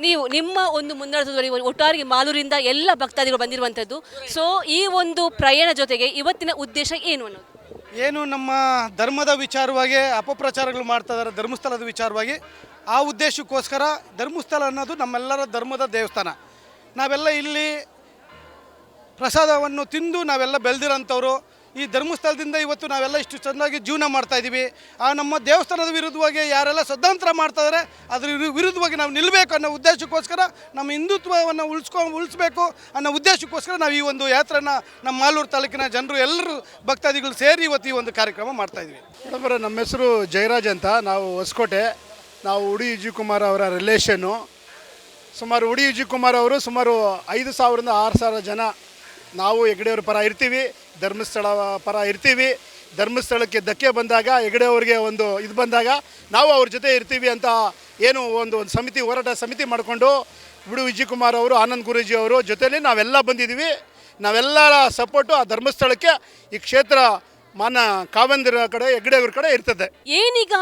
ನೀವು ನಿಮ್ಮ ಒಂದು ಮುನ್ನಡೆಸೋದ್ರಲ್ಲಿ ಒಟ್ಟಾರಿಗೆ ಮಾಲೂರಿಂದ ಎಲ್ಲ ಭಕ್ತಾದಿಗಳು ಬಂದಿರುವಂಥದ್ದು. ಸೊ ಈ ಒಂದು ಪ್ರಯಾಣ ಜೊತೆಗೆ ಇವತ್ತಿನ ಉದ್ದೇಶ ಏನು ಅನ್ನೋದು? ಏನು ನಮ್ಮ ಧರ್ಮದ ವಿಚಾರವಾಗಿ ಅಪಪ್ರಚಾರಗಳು ಮಾಡ್ತಾ ಇದ್ದಾರೆ ಧರ್ಮಸ್ಥಳದ ವಿಚಾರವಾಗಿ. ಆ ಉದ್ದೇಶಕ್ಕೋಸ್ಕರ ಧರ್ಮಸ್ಥಳ ಅನ್ನೋದು ನಮ್ಮೆಲ್ಲರ ಧರ್ಮದ ದೇವಸ್ಥಾನ. ನಾವೆಲ್ಲ ಇಲ್ಲಿ ಪ್ರಸಾದವನ್ನು ತಿಂದು ನಾವೆಲ್ಲ ಬೆಳೆದಿರೋಂಥವ್ರು. ಈ ಧರ್ಮಸ್ಥಳದಿಂದ ಇವತ್ತು ನಾವೆಲ್ಲ ಇಷ್ಟು ಚೆನ್ನಾಗಿ ಜೀವನ ಮಾಡ್ತಾಯಿದ್ದೀವಿ. ಆ ನಮ್ಮ ದೇವಸ್ಥಾನದ ವಿರುದ್ಧವಾಗಿ ಯಾರೆಲ್ಲ ಸದ್ದಾಂತರ ಮಾಡ್ತಾಯಿದ್ದಾರೆ ಅದ್ರ ವಿರುದ್ಧವಾಗಿ ನಾವು ನಿಲ್ಲಬೇಕು ಅನ್ನೋ ಉದ್ದೇಶಕ್ಕೋಸ್ಕರ, ನಮ್ಮ ಹಿಂದುತ್ವವನ್ನು ಉಳಿಸ್ಬೇಕು ಅನ್ನೋ ಉದ್ದೇಶಕ್ಕೋಸ್ಕರ ನಾವು ಈ ಒಂದು ಯಾತ್ರೆನ ನಮ್ಮ ಮಾಲೂರು ತಾಲೂಕಿನ ಜನರು ಎಲ್ಲರೂ ಭಕ್ತಾದಿಗಳು ಸೇರಿ ಇವತ್ತು ಈ ಒಂದು ಕಾರ್ಯಕ್ರಮ ಮಾಡ್ತಾಯಿದ್ವಿ. ಮೇಡಮರೇ, ನಮ್ಮ ಹೆಸರು ಜಯರಾಜ್ ಅಂತ. ನಾವು ಹೊಸಕೋಟೆ. ನಾವು ಉಡಿ ವಿಜಯಕುಮಾರ್ ಅವರ ರಿಲೇಷನ್ನು. ಉಡಿ ವಿಜಯಕುಮಾರ್ ಅವರು ಸುಮಾರು 5,000ರಿಂದ 6,000 ಜನ ನಾವು ಹೆಗ್ಡೆಯವ್ರ ಪರ ಇರ್ತೀವಿ, ಧರ್ಮಸ್ಥಳ ಪರ ಇರ್ತೀವಿ. ಧರ್ಮಸ್ಥಳಕ್ಕೆ ಧಕ್ಕೆ ಬಂದಾಗ, ಹೆಗ್ಡೆಯವ್ರಿಗೆ ಒಂದು ಇದು ಬಂದಾಗ ನಾವು ಅವ್ರ ಜೊತೆ ಇರ್ತೀವಿ ಅಂತ ಏನು ಒಂದು ಸಮಿತಿ, ಹೋರಾಟ ಸಮಿತಿ ಮಾಡಿಕೊಂಡು ಉಡಿ ವಿಜಯಕುಮಾರ್ ಅವರು, ಆನಂದ್ ಗುರೂಜಿ ಅವರು ಜೊತೆಯಲ್ಲಿ ನಾವೆಲ್ಲ ಬಂದಿದ್ದೀವಿ. ನಾವೆಲ್ಲರ ಸಪೋರ್ಟು ಆ ಧರ್ಮಸ್ಥಳಕ್ಕೆ, ಈ ಕ್ಷೇತ್ರ ಮಾನ ಕಾವಂದಿರ ಕಡೆ, ಹೆಗ್ಡೆಯವ್ರ ಕಡೆ ಇರ್ತದೆ. ಏನೀಗ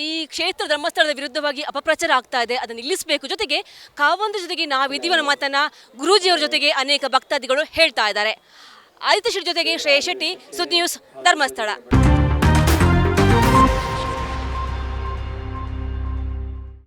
ಈ ಕ್ಷೇತ್ರ ಧರ್ಮಸ್ಥಳದ ವಿರುದ್ಧವಾಗಿ ಅಪಪ್ರಚಾರ ಆಗ್ತಾ ಇದೆ, ಅದನ್ನು ನಿಲ್ಲಿಸಬೇಕು. ಜೊತೆಗೆ ಕಾವಂದ್ರ ಜೊತೆಗೆ ನಾವಿದ್ದೀವಿ ಅನ್ನೋ ಮಾತನ್ನ ಗುರೂಜಿಯವರ ಜೊತೆಗೆ ಅನೇಕ ಭಕ್ತಾದಿಗಳು ಹೇಳ್ತಾ ಇದ್ದಾರೆ. ಆದಿತ್ಯ ಶೆಟ್ಟಿ ಜೊತೆಗೆ ಶ್ರೇಯಸ್ ಶೆಟ್ಟಿ, ಸುದ್ದಿ ನ್ಯೂಸ್, ಧರ್ಮಸ್ಥಳ.